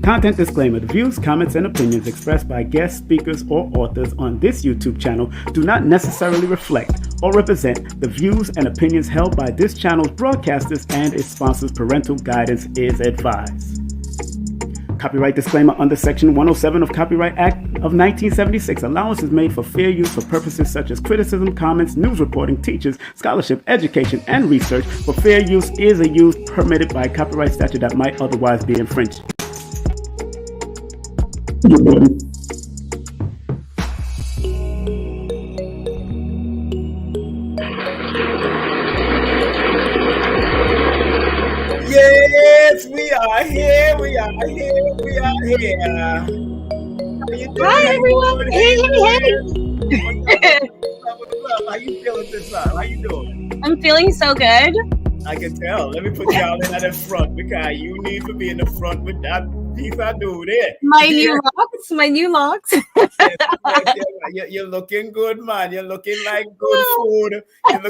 Content disclaimer. The views, comments, and opinions expressed by guest speakers or authors on this YouTube channel do not necessarily reflect or represent the views and opinions held by this channel's broadcasters and its sponsors. Parental guidance is advised. Copyright disclaimer under Section 107 of Copyright Act of 1976. Allowance is made for fair use for purposes such as criticism, comments, news reporting, teachers, scholarship, education, and research. For fair use is a use permitted by copyright statute that might otherwise be infringed. Yes, we are here. Hi, everyone. Hey. How you feeling this time? How you doing? I'm feeling so good. I can tell. Let me put y'all in at the front because you need to be in the front with that piece I do there. My new locks. You're looking good, man. You're looking like good food. Thanks,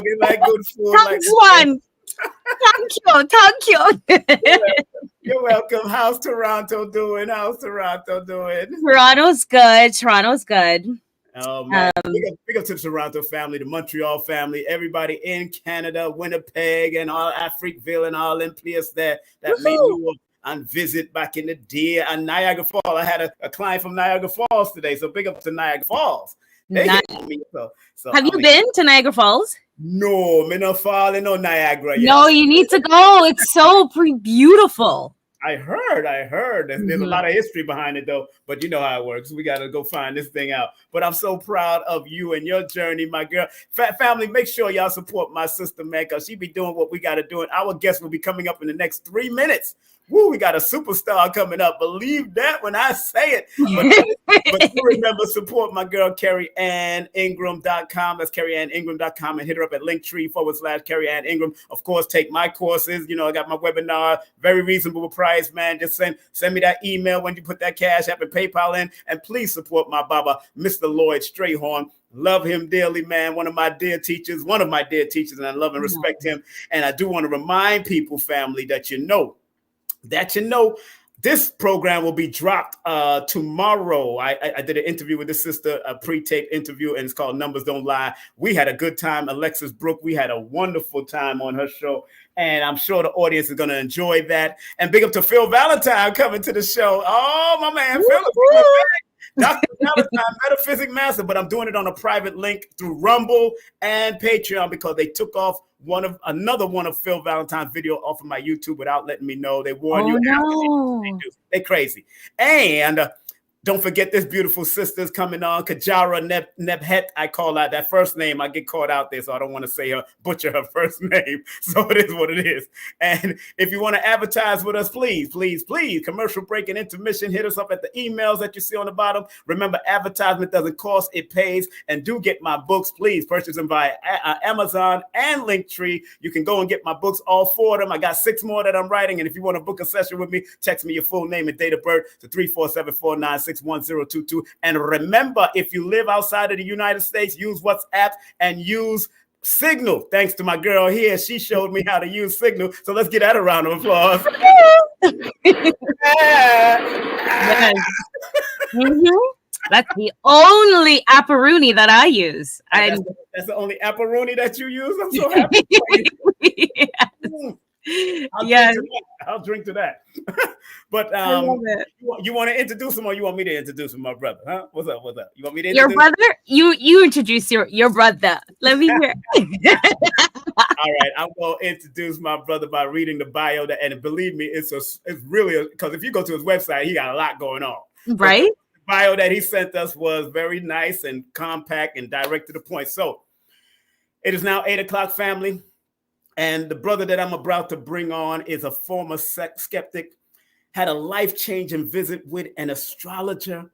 one. Thank you. You're welcome. How's Toronto doing? Toronto's good. Oh man, big up to the Toronto family, the Montreal family, everybody in Canada, Winnipeg, and all Africville, and all in place that made me and visit back in the day. And Niagara Falls, I had a client from Niagara Falls today, so big up to Niagara Falls. Nice. Me, so Have you been to Niagara Falls? No, me not falling no Niagara yet. No, you need to go. It's so beautiful. I heard. There's a lot of history behind it, though. But you know how it works. We got to go find this thing out. But I'm so proud of you and your journey, my girl. Family, make sure y'all support my sister, man, because she be doing what we got to do. And our guest will be coming up in the next 3 minutes. Woo, we got a superstar coming up. Believe that when I say it. But remember, support my girl, CarrieAnnIngram.com. That's CarrieAnnIngram.com, and hit her up at Linktree/CarrieAnnIngram. Of course, take my courses. You know, I got my webinar, very reasonable price, man. Just send me that email when you put that Cash App and PayPal in. And please support my Baba, Mr. Lloyd Strayhorn. Love him dearly, man. One of my dear teachers, and I love and respect him. And I do want to remind people, family, that this program will be dropped tomorrow. I did an interview with this sister, a pre-taped interview, and it's called Numbers Don't Lie. We had a good time. Alexis Brooke, we had a wonderful time on her show, and I'm sure the audience is going to enjoy that. And big up to Phil Valentine coming to the show. Oh, my man, Phil. Dr. Valentine, Metaphysics Master, but I'm doing it on a private link through Rumble and Patreon because they took off another one of Phil Valentine's video off of my YouTube without letting me know. They warn you. No. They're crazy. And don't forget this beautiful sister's coming on, Kajara Nebhet. I call out that first name. I get caught out there, so I don't want to say butcher her first name. So it is what it is. And if you want to advertise with us, please, commercial break and intermission, hit us up at the emails that you see on the bottom. Remember, advertisement doesn't cost, it pays. And do get my books. Please purchase them via Amazon and Linktree. You can go and get my books, all 4 of them. I got 6 more that I'm writing. And if you want to book a session with me, text me your full name and date of birth to 347-496-1022. And remember, if you live outside of the United States, use WhatsApp and use Signal. Thanks to my girl here, she showed me how to use Signal. So let's get that a round of applause. Yes. That's the only apparoonie that I use. That's the only apparoonie that you use. I'm so happy. Yes. I'll drink to that. But you want to introduce him, or you want me to introduce him, my brother? Huh? What's up? You want me to introduce your brother? You introduce your brother. Let me hear. All right, I'm going to introduce my brother by reading the bio. And believe me, it's really because if you go to his website, he got a lot going on. Right. The bio that he sent us was very nice and compact and direct to the point. So it is now 8:00, family. And the brother that I'm about to bring on is a former skeptic, had a life-changing visit with an astrologer,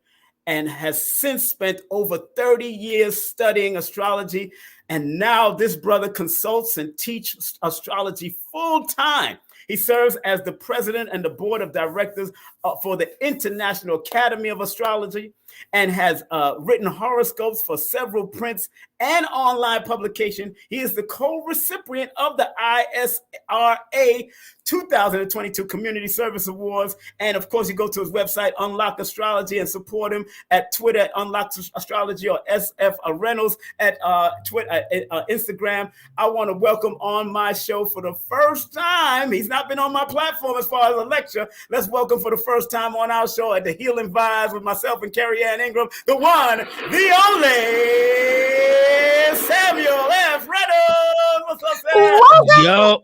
and has since spent over 30 years studying astrology. And now this brother consults and teaches astrology full-time. He serves as the president and the board of directors for the International Academy of Astrology. and has written horoscopes for several prints and online publication. He is the co-recipient of the ISRA 2022 Community Service Awards. And of course, you go to his website, Unlock Astrology, and support him at Twitter at Unlock Astrology, or SF Reynolds at Twitter, Instagram. I want to welcome on my show for the first time. He's not been on my platform as far as a lecture. Let's welcome for the first time on our show at the Healing Vibes with myself and Carrie Ann Ingram, the one, the only Samuel F. Reynolds. What's up, Sam?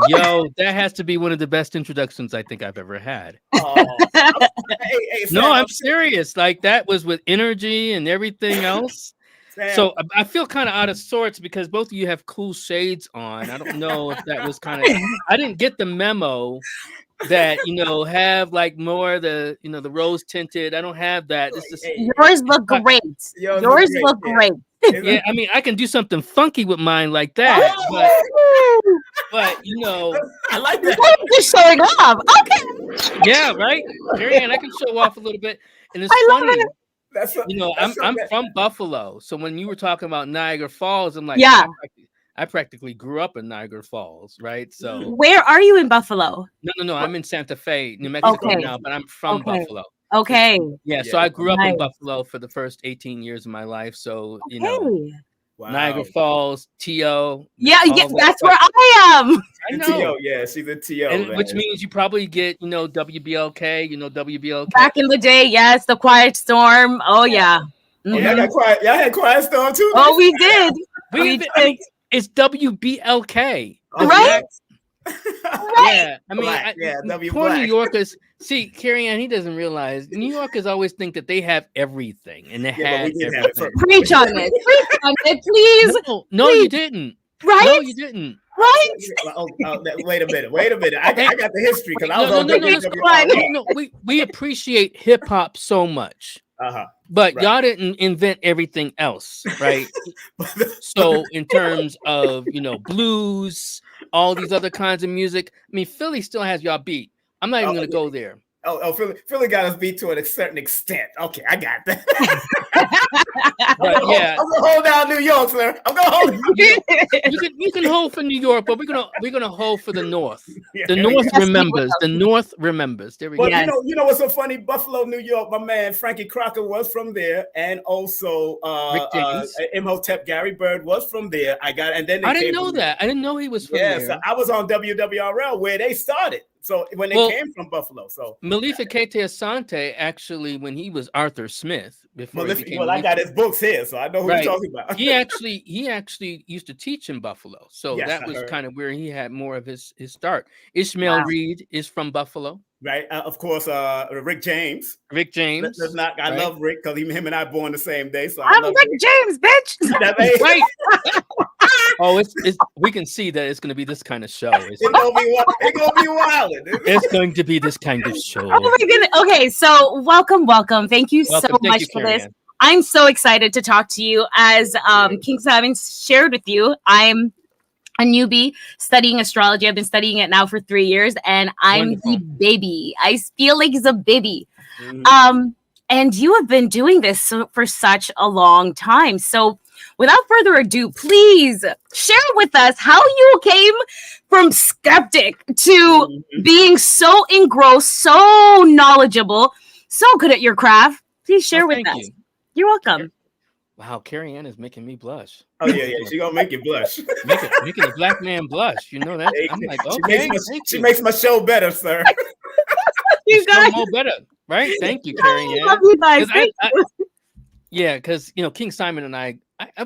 Yo, that has to be one of the best introductions I think I've ever had. Sam, No, I'm serious. Like, that was with energy and everything else. Sam. So I feel kind of out of sorts because both of you have cool shades on. I don't know if that was kind of, I didn't get the memo that, have like more the, the rose tinted. I don't have that. This is Yours look great. Yours look great. Yeah, I mean, I can do something funky with mine like that, but I like that. Just showing off. Okay. Yeah, right. Carrie Ann, I can show off a little bit, and it's I love funny. it. I'm from Buffalo, so when you were talking about Niagara Falls, I'm like, yeah, I practically grew up in Niagara Falls, right? So where are you in Buffalo? No, I'm in Santa Fe, New Mexico now, but I'm from Buffalo. Okay. Yeah, so I grew up in Buffalo for the first 18 years of my life. So Wow. Niagara Falls, TO. Yeah, that's where I am. I know. TO, yeah, she's a TO, and which means you probably get, WBLK, WBLK. Back in the day, yes, the Quiet Storm. Oh yeah. Mm-hmm. Y'all had Quiet Storm too. Oh, we did. I mean, it's WBLK, right? Yeah, I mean, poor Black. New Yorkers. See, Carrie Ann, he doesn't realize New Yorkers always think that they have everything, and they had everything. Preach on it, please. No, you didn't. Right? No, you didn't. Right? Wait a minute. I got the history because I was on No, we appreciate hip hop so much. But y'all didn't invent everything else, right? So in terms of, blues, all these other kinds of music, I mean, Philly still has y'all beat. I'm not even going to go there. Philly got us beat to a certain extent. Okay, I got that. But yeah, I'm gonna hold down New York, sir. I'm gonna hold. You can hold for New York, but we're gonna hold for the North. The North remembers. The North remembers. There we go. You know what's so funny? Buffalo, New York. My man Frankie Crocker was from there, and also Imhotep Gary Bird was from there. I didn't know that. I didn't know he was from there. Yeah, so I was on WWRL where they started. So when they came from Buffalo, so Malifa Kete Asante actually, when he was Arthur Smith, before I got his books here, so I know who you're talking about. he actually used to teach in Buffalo, so that was kind of where he had more of his start. Ishmael Reed is from Buffalo, right? Of course, Rick James. I love Rick because him and I born the same day, so I'm Rick James, bitch. Right. Oh, it's we can see that it's going to be this kind of show. It's gonna be wild. It's going to be this kind of show. Oh my goodness. Okay, so welcome. Thank you so much for this. I'm so excited to talk to you. As King Simon shared with you, I'm a newbie studying astrology. I've been studying it now for 3 years, and I'm the baby. I feel like he's a baby. Mm-hmm. And you have been doing this for such a long time. So without further ado, please share with us how you came from skeptic to being so engrossed, so knowledgeable, so good at your craft. Please share with us. You're welcome. Wow, Carrie Ann is making me blush. Oh yeah, she's gonna make you blush. making a black man blush. You know that? I'm like, okay. She makes my show better, sir. You guys more better, right? Thank you, Carrie Ann. Love you guys. Yeah, because King Simon and I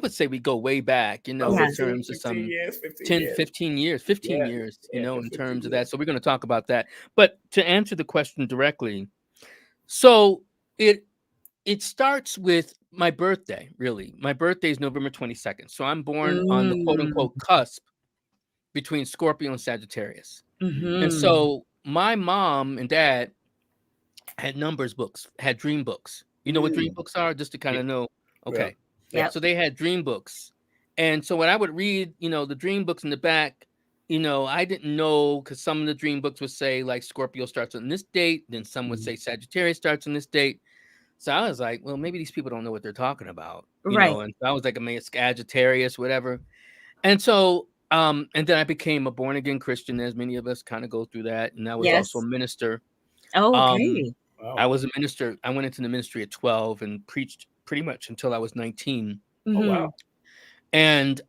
would say we go way back, in terms of some 15 years, in terms of that. So we're going to talk about that. But to answer the question directly, so it starts with my birthday, really. My birthday is November 22nd. So I'm born on the quote unquote cusp between Scorpio and Sagittarius. Mm-hmm. And so my mom and dad had numbers books, had dream books. You know what dream books are? Just to kind of know. Okay. Yeah. So they had dream books. And so when I would read, the dream books in the back, I didn't know, because some of the dream books would say like Scorpio starts on this date. Then some would say Sagittarius starts on this date. So I was like, well, maybe these people don't know what they're talking about, right? And so I was like a Sagittarius, whatever. And so, and then I became a born again Christian, as many of us kind of go through that. And I was also a minister. Okay. Wow. I was a minister. I went into the ministry at 12 and preached pretty much until I was 19. Oh, wow. And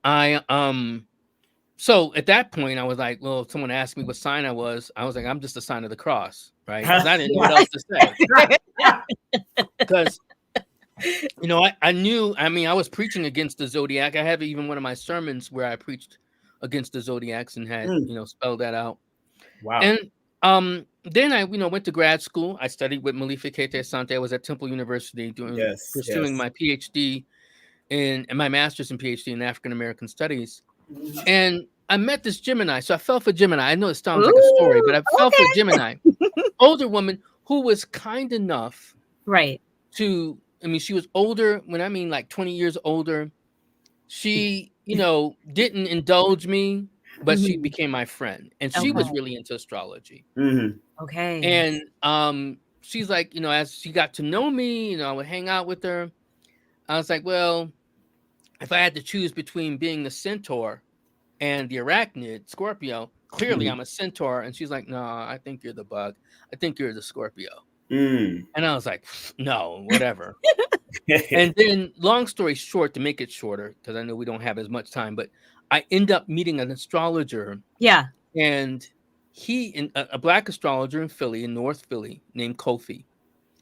so at that point, I was like, well, if someone asked me what sign I was like, I'm just a sign of the cross, right? Because I didn't know what else to say. Because, I knew, I was preaching against the zodiac. I have even one of my sermons where I preached against the zodiacs and had, spelled that out. Wow. And then I, went to grad school. I studied with Maleficate Asante. I was at Temple University pursuing my PhD and my master's and PhD in African American Studies. And I met this Gemini. So I fell for Gemini. I know it sounds like a story, but I fell for Gemini. Older woman who was kind enough to, she was older, when I mean like 20 years older. She, didn't indulge me, but she became my friend. And she was really into astrology. Okay. And she's like, as she got to know me, I would hang out with her. I was like, well, if I had to choose between being the centaur and the arachnid, Scorpio, clearly I'm a centaur. And she's like, no, I think you're the bug. I think you're the Scorpio. And I was like, no, whatever. And then, long story short, to make it shorter, because I know we don't have as much time, but I end up meeting an astrologer. Yeah. And he, a black astrologer in Philly, in North Philly, named Kofi.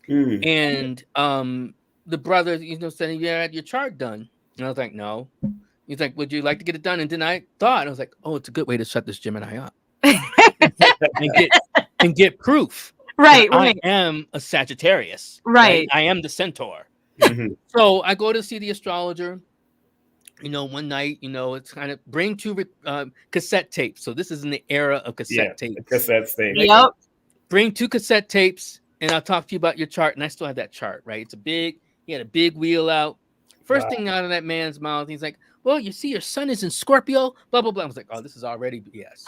And the brother, said, you had your chart done. And I was like, no. He's like, would you like to get it done? And then I thought, I was like, oh, it's a good way to shut this Gemini up and get proof. Right. I am a Sagittarius. Right. I am the centaur. So I go to see the astrologer. One night, it's kind of bring 2 cassette tapes. So this is in the era of cassette tapes. Cassette tape. Yep. Bring 2 cassette tapes, and I'll talk to you about your chart. And I still have that chart, right? He had a big wheel out. First thing out of that man's mouth, he's like, well, you see, your sun is in Scorpio, blah, blah, blah. I was like, oh, this is already BS.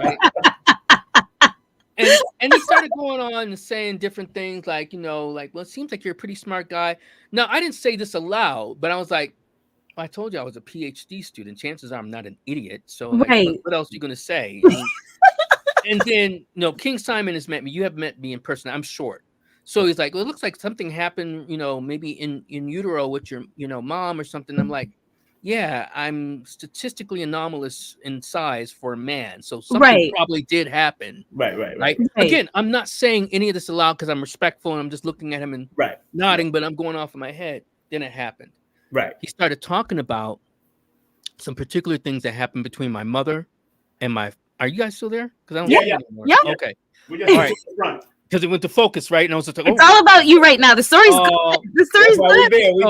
Right? And he started going on and saying different things like, well, it seems like you're a pretty smart guy. Now, I didn't say this aloud, but I was like, well, I told you I was a PhD student. Chances are I'm not an idiot. So what else are you going to say? And then, King Simon has met me. You have met me in person. I'm short. So he's like, well, it looks like something happened, maybe in utero with your, mom or something. I'm like, yeah, I'm statistically anomalous in size for a man. So something probably did happen. Right. Again, I'm not saying any of this aloud because I'm respectful and I'm just looking at him and nodding, but I'm going off in my head. Then it happened. Right. He started talking about some particular things that happened between my mother and my. Are you guys still there? Because I don't see you anymore. Yeah. Okay. We just went to the front. Because it went to focus, right? And I was just like, it's all about you right now. The story's good. The story's good. We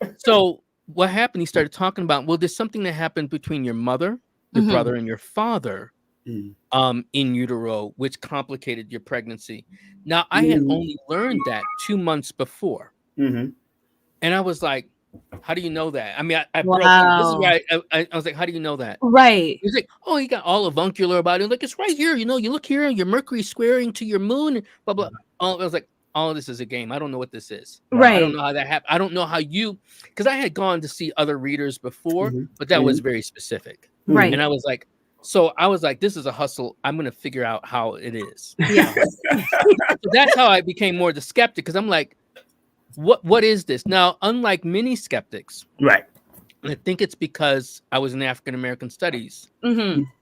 there. So what happened? He started talking about, well, there's something that happened between your mother, your brother, and your father in utero, which complicated your pregnancy. Now, I had only learned that 2 months before. And I was like, how do you know that? I mean, I broke. This is why I was like, how do you know that? Right. He's like, oh, he got all avuncular about it. Like, it's right here. You look here, your Mercury squaring to your moon, blah, blah. I was like, all this is a game. I don't know what this is. Right. I don't know how that happened. I don't know how because I had gone to see other readers before, but that was very specific. Right. And I was like, this is a hustle. I'm going to figure out how it is. Yeah. So that's how I became more the skeptic, because I'm like, what is this? Now, unlike many skeptics, right? And I think it's because I was in African American studies.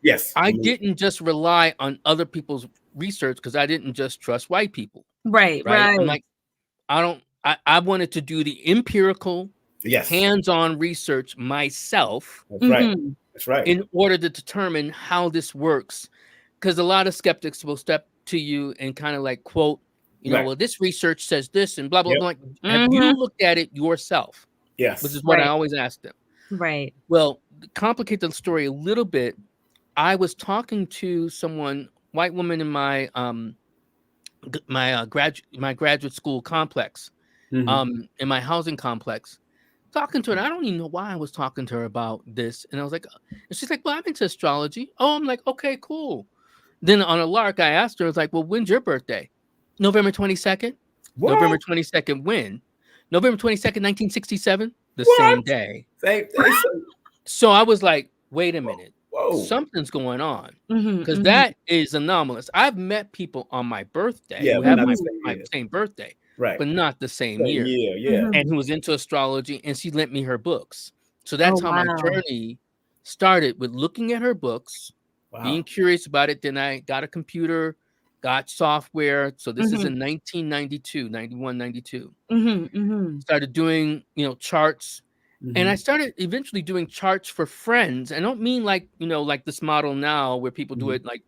Yes. I didn't just rely on other people's research because I didn't just trust white people. Right. I'm like, I wanted to do the empirical, hands-on research myself. That's right. That's right. In order to determine how this works. Because a lot of skeptics will step to you and kind of like quote, well, this research says this and blah, blah, blah. Have you looked at it yourself? Yes. Which is what I always ask them. Right. Well, to complicate the story a little bit, I was talking to someone, white woman in my graduate school complex, in my housing complex, talking to her. And I don't even know why I was talking to her about this. And I was like, and she's like, well, I'm into astrology. Oh, I'm like, okay, cool. Then on a lark, I asked her, I was like, well, when's your birthday? November 22nd. What? November 22nd when? November 22nd, 1967, the What? same day. So I was like, wait a minute. Whoa. Something's going on, because that is anomalous. I've met people on my birthday who but have not my same birthday, right, but not the same year. And who was into astrology, and she lent me her books. So that's how my journey started, with looking at her books, being curious about it. Then I got a computer, got software. So this is in 1992, 91, 92. Started doing, charts. And I started eventually doing charts for friends. I don't mean like, like this model now where people do it like,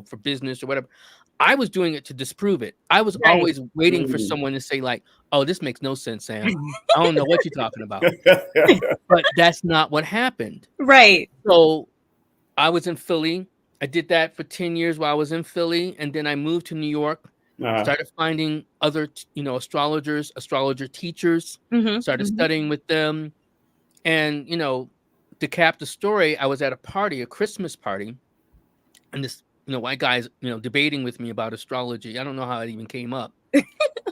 for business or whatever. I was doing it to disprove it. I was always waiting for someone to say like, oh, this makes no sense, Sam. I don't know what you're talking about. But that's not what happened. Right. So I was in Philly. I did that for 10 years while I was in Philly. And then I moved to New York, started finding other, astrologers, astrologer teachers, started studying with them. And, to cap the story, I was at a party, a Christmas party, and this, white guy's, debating with me about astrology. I don't know how it even came up.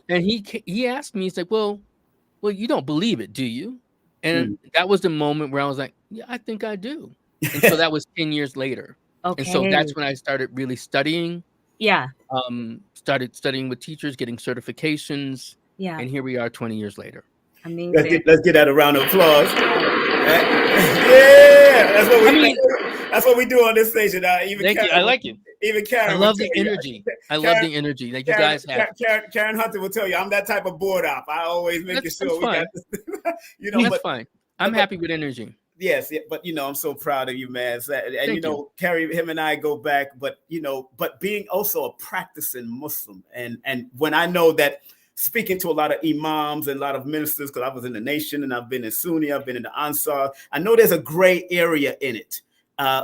And he asked me, he's like, well, you don't believe it, do you? And that was the moment where I was like, yeah, I think I do. And so that was 10 years later. Okay. And so that's when I started really studying. Yeah. Started studying with teachers, getting certifications. Yeah. And here we are 20 years later. Amazing. Let's get that a round of applause. Yeah, that's what we do on this station. Thank you. I like you. Even Karen, I love the energy. I love the energy that you guys have. Karen Hunter will tell you, I'm that type of board op. I always make sure we got this. That's fine. I'm happy with energy. Yes, but I'm so proud of you, man. And Carrie, him and I go back, but being also a practicing Muslim, and when I know that. Speaking to a lot of imams and a lot of ministers, because I was in the Nation and I've been in Sunni, I've been in the ISAR. I know there's a gray area in it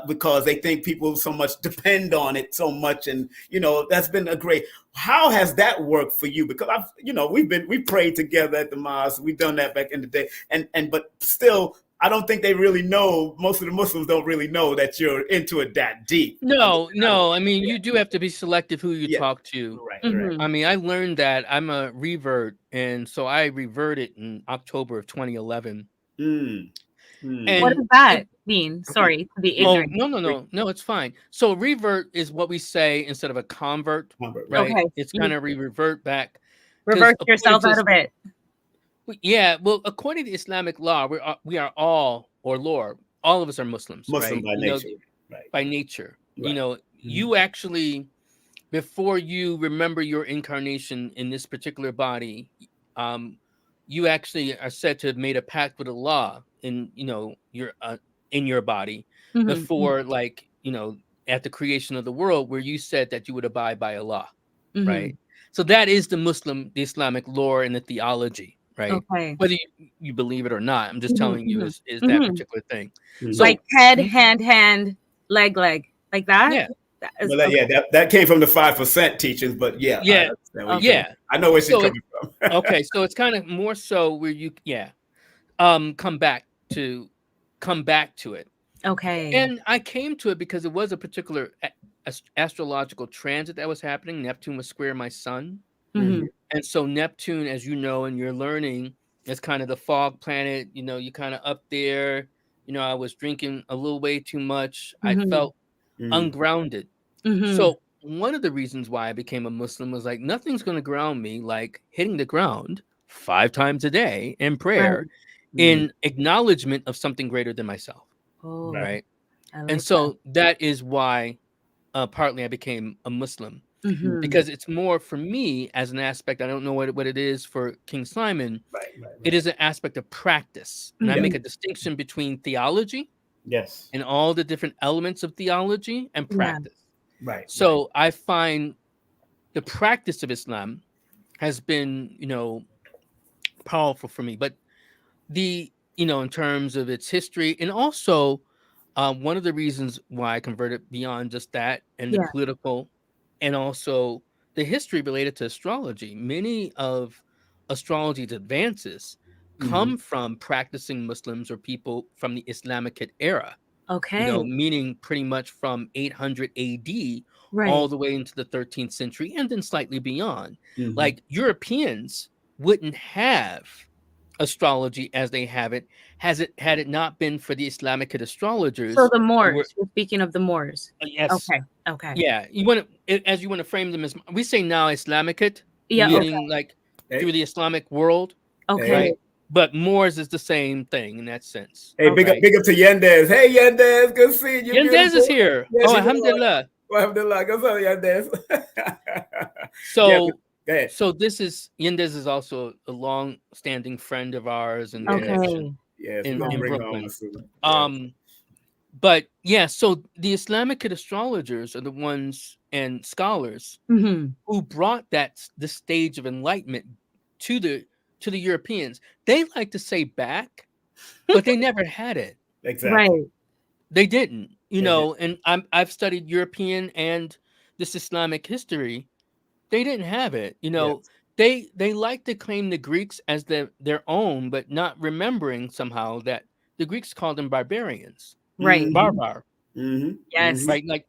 because they think people so much depend on it so much. And, that's been a great. How has that worked for you? Because we prayed together at the mosque. We've done that back in the day. But still, I don't think they really know. Most of the Muslims don't really know that you're into it that deep. No. I mean, you do have to be selective who you talk to. Right. I mean, I learned that I'm a revert, and so I reverted in October of 2011. And what does that mean? Sorry to be ignorant. No, it's fine. So revert is what we say instead of a convert, right? Okay. It's kind of revert back. Revert yourself out of it. Yeah, well, according to Islamic law, we are all, or law, all of us are Muslims, Muslim right? by nature. By nature. Right. You actually, before you remember your incarnation in this particular body, you actually are said to have made a pact with Allah in your body before, like, at the creation of the world, where you said that you would abide by Allah, right? So that is the Islamic lore and the theology. Right. Okay. Whether you believe it or not, I'm just telling you is that particular thing. So, like head, hand, leg, like that. Yeah. That came from the 5% teachings, but I know where she's coming from. Okay, so it's kind of more so where you come back to it. Okay. And I came to it because it was a particular astrological transit that was happening. Neptune was square my sun. And so Neptune, as you know, and you're learning, is kind of the fog planet. You're kind of up there. I was drinking a little way too much. I felt ungrounded. So one of the reasons why I became a Muslim was like, nothing's going to ground me like hitting the ground 5 times a day in prayer in acknowledgement of something greater than myself. Oh, right. And so that is why partly I became a Muslim. Because it's more for me as an aspect. I don't know what it is for King Simon. Right. It is an aspect of practice. And I make a distinction between theology and all the different elements of theology and practice. Right. So I find the practice of Islam has been, powerful for me. But in terms of its history, and also one of the reasons why I converted beyond just that and the political and also the history related to astrology. Many of astrology's advances come from practicing Muslims or people from the Islamic era. Okay. Meaning pretty much from 800 AD all the way into the 13th century and then slightly beyond. Like Europeans wouldn't have astrology as they have it, had it not been for the Islamic astrologers. So the Moors. We're speaking of the Moors. Yes. Okay. Yeah. You want to frame them as, we say now Islamicate, meaning like through the Islamic world. Okay. Right? But Moors is the same thing in that sense. Hey, big up to Yendez. Hey, Yendez, good seeing you. Yendez is here. Yes, alhamdulillah. Alhamdulillah. Go on, Yendez. So this is, Yendez is also a long-standing friend of ours and connection in Brooklyn. But yeah, so the Islamic astrologers are the ones and scholars who brought the stage of enlightenment to the Europeans. They like to say back, but they never had it. Exactly. Right. They didn't, and I've studied European and this Islamic history. They didn't have it. They like to claim the Greeks as their own, but not remembering somehow that the Greeks called them barbarians. Right. Barbar. Yes. Right. Like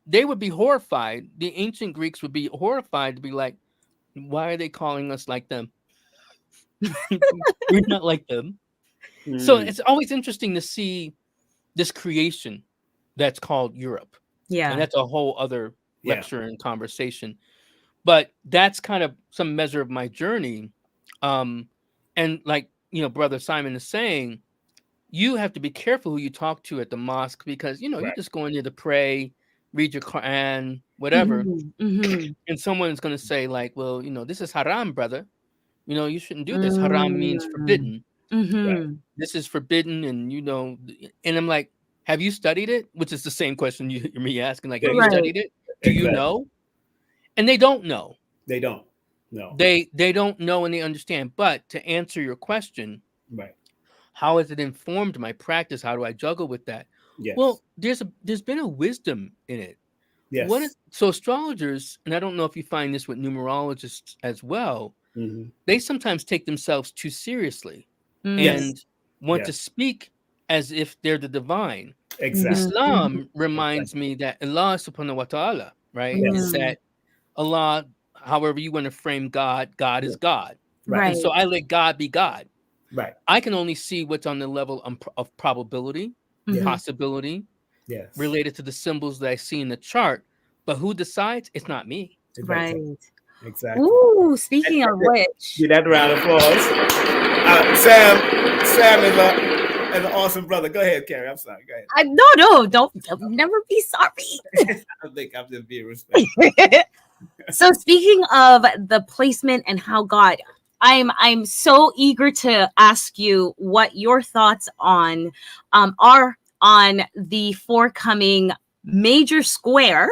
they would be horrified. The ancient Greeks would be horrified to be like, why are they calling us like them? We're not like them. So it's always interesting to see this creation that's called Europe. Yeah. And that's a whole other lecture and conversation. But that's kind of some measure of my journey. And like, Brother Simon is saying, you have to be careful who you talk to at the mosque because, you're just going there to pray, read your Quran, whatever. And someone's going to say like, well, this is haram, brother. You shouldn't do this. Haram means forbidden. This is forbidden. And, and I'm like, have you studied it? Which is the same question you're me asking. Like, have you studied it? Do you know? And they don't know. They don't. No. They don't know and they understand. But to answer your question, how has it informed my practice? How do I juggle with that? Yes. Well, there's been a wisdom in it. Yes. So astrologers, and I don't know if you find this with numerologists as well, they sometimes take themselves too seriously and want to speak as if they're the divine. Exactly. Islam reminds me that Allah subhanahu wa ta'ala, right? Is that Allah, however you want to frame God, God is God. Right. And so I let God be God. Right. I can only see what's on the level of probability, possibility, related to the symbols that I see in the chart. But who decides? It's not me. Right. Exactly. Ooh, speaking of which. Give that round of applause. Sam is an awesome brother. Go ahead, Carrie. I'm sorry. Go ahead. No, don't never be sorry. I think I'm just being respectful. So speaking of the placement and how God, I'm so eager to ask you what your thoughts are on the forthcoming major square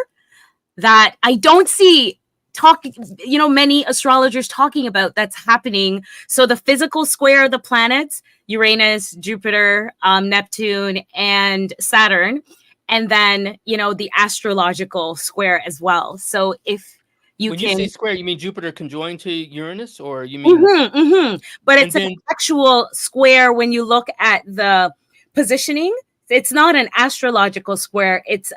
that I don't see many astrologers talking about that's happening. So the physical square of the planets, Uranus, Jupiter, Neptune, and Saturn, and then, the astrological square as well. So if you say square, you mean Jupiter conjoined to Uranus, or you mean? But it's an actual square when you look at the positioning. It's not an astrological square. It's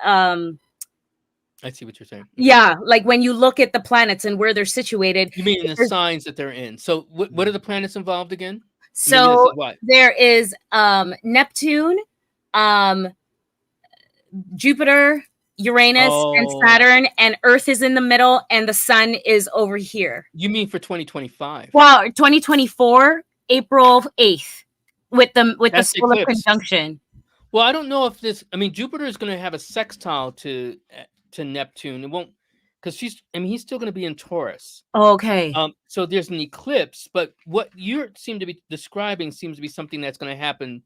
I see what you're saying. Yeah, like when you look at the planets and where they're situated. You mean in the signs that they're in. So what are the planets involved again? So there is Neptune, Jupiter, Uranus, and Saturn, and Earth is in the middle, and the sun is over here. You mean for 2025? Well, 2024, April 8th, with the solar conjunction. Well, I don't know if Jupiter is going to have a sextile to Neptune. It won't, because he's still going to be in Taurus. Okay. So there's an eclipse, but what you seem to be describing seems to be something that's going to happen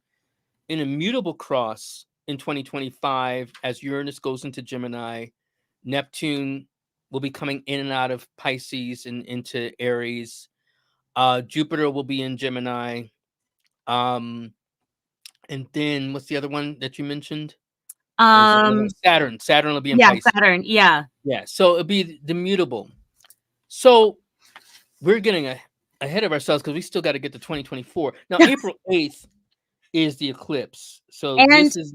in a mutable cross in 2025 as Uranus goes into Gemini. Neptune will be coming in and out of Pisces and into Aries. Jupiter will be in Gemini. And then what's the other one that you mentioned? Saturn will be in Pisces. Saturn, yeah. So it'll be the mutable. So we're getting ahead of ourselves because we still got to get to 2024. Now, April 8th is the eclipse. So this is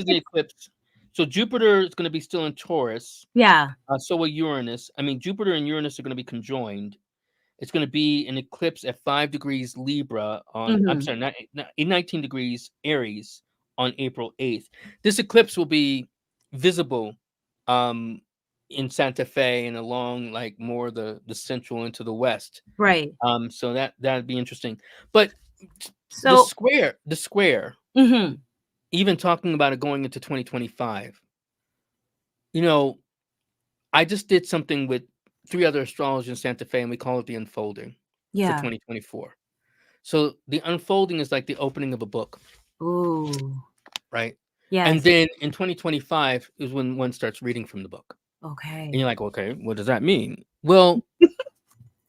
the eclipse So Jupiter is going to be still in Taurus. Yeah. So will Uranus. I mean, Jupiter and Uranus are going to be conjoined. It's going to be an eclipse at 5 degrees Libra on, I'm sorry, not 19 degrees Aries on April 8th. This eclipse will be visible in Santa Fe and along like more the central into the west. Right. So that'd be interesting. But so the square, even talking about it going into 2025, you know, I just did something with 3 other astrologers in Santa Fe, and we call it the unfolding for 2024. So the unfolding is like the opening of a book. Ooh. Right. Yeah. And then in 2025 is when one starts reading from the book. Okay. And you're like, okay, what does that mean? Well,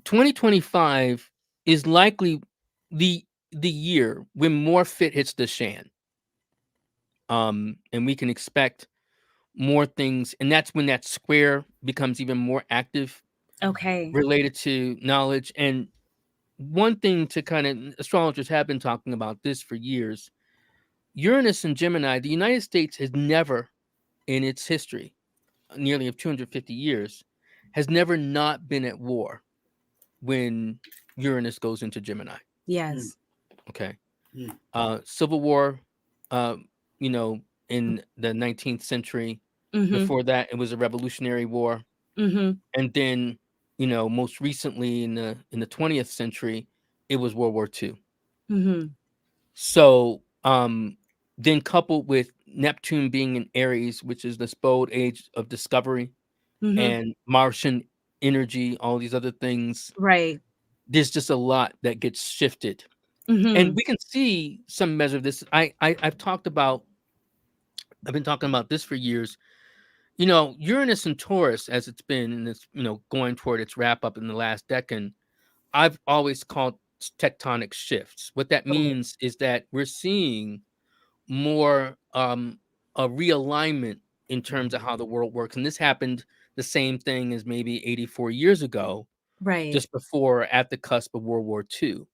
2025 is likely the year when more fit hits the shan. And we can expect more things, and that's when that square becomes even more active. Okay. Related to knowledge. And one thing to kind of, astrologers have been talking about this for years. Uranus and Gemini, the United States has never, in its history, nearly of 250 years, has never not been at war when Uranus goes into Gemini. Yes. Okay. Civil War, you know, in the 19th century. Before that, it was a Revolutionary War. And then, you know, most recently in the 20th century, it was World War II. So then coupled with Neptune being in Aries, which is the spoiled age of discovery, and Martian energy, all these other things. Right. There's just a lot that gets shifted. And we can see some measure of this. I've been talking about this for years. You know, Uranus and Taurus, as it's been, and it's, you know, going toward its wrap up in the last decade, I've always called tectonic shifts. What that means is that we're seeing more a realignment in terms of how the world works. And this happened the same thing as maybe 84 years ago, right, just before, at the cusp of World War II.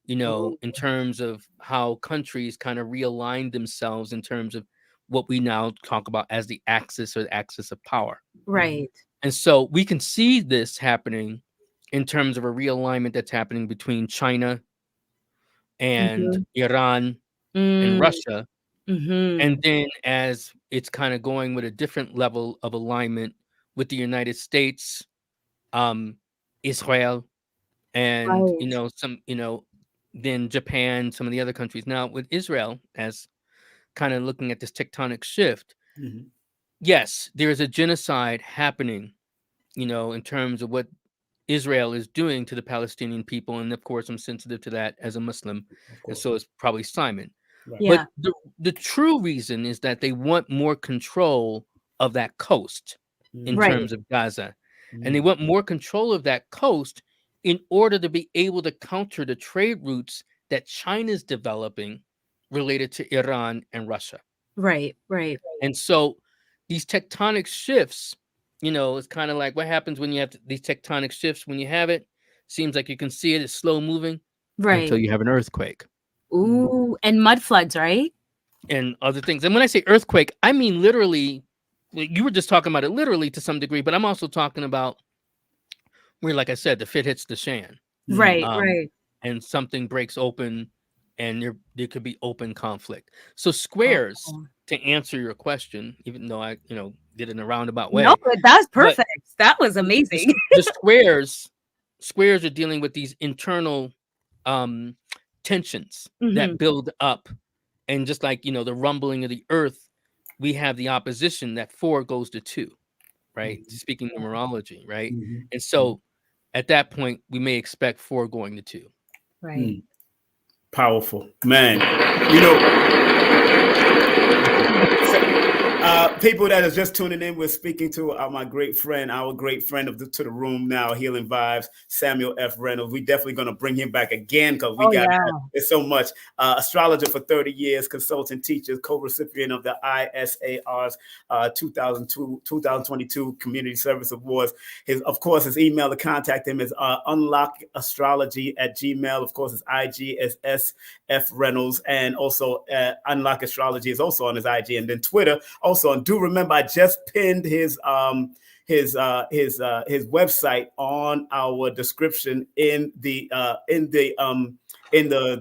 You know, in terms of how countries kind of realigned themselves in terms of what we now talk about as the axis, or the axis of power. Right. And so we can see this happening in terms of a realignment that's happening between China and Iran and Russia. And then as it's kind of going with a different level of alignment with the United States, Israel, and, you know, some, you know, then Japan, some of the other countries. Now with Israel, as kind of looking at this tectonic shift, yes, there is a genocide happening, you know, in terms of what Israel is doing to the Palestinian people. And of course, I'm sensitive to that as a Muslim. And so it's probably Simon. Right. Yeah. But the true reason is that they want more control of that coast in terms of Gaza. And they want more control of that coast in order to be able to counter the trade routes that China's developing related to Iran and Russia. Right, right. And so these tectonic shifts, you know, it's kind of like what happens when you have these tectonic shifts. When you have it, seems like you can see it, it's slow moving, right, until you have an earthquake. Ooh, and mud floods, right? And other things. And when I say earthquake, I mean literally, you were just talking about it literally to some degree, but I'm also talking about where, like I said, the fit hits the shan. Right, right. And something breaks open, and there could be open conflict. So squares, to answer your question, even though I, you know, did it in a roundabout way. No, that was perfect. That was amazing. The squares are dealing with these internal tensions that build up. And just like, you know, the rumbling of the earth, we have the opposition that 4 goes to 2, right? Speaking numerology, right? And so at that point, we may expect 4 going to 2. Right. Powerful, man. You know, people that are just tuning in, we're speaking to our great friend to the room now, Healing Vibes, Samuel F. Reynolds. We're definitely going to bring him back again because we there's so much. Astrologer for 30 years, consultant, teacher, co-recipient of the ISAR's 2022 Community Service Awards. His email to contact him is unlockastrology@gmail. Of course, his IG is SF Reynolds, and also Unlock Astrology is also on his IG, and then Twitter, also on do remember I just pinned his website on our description in the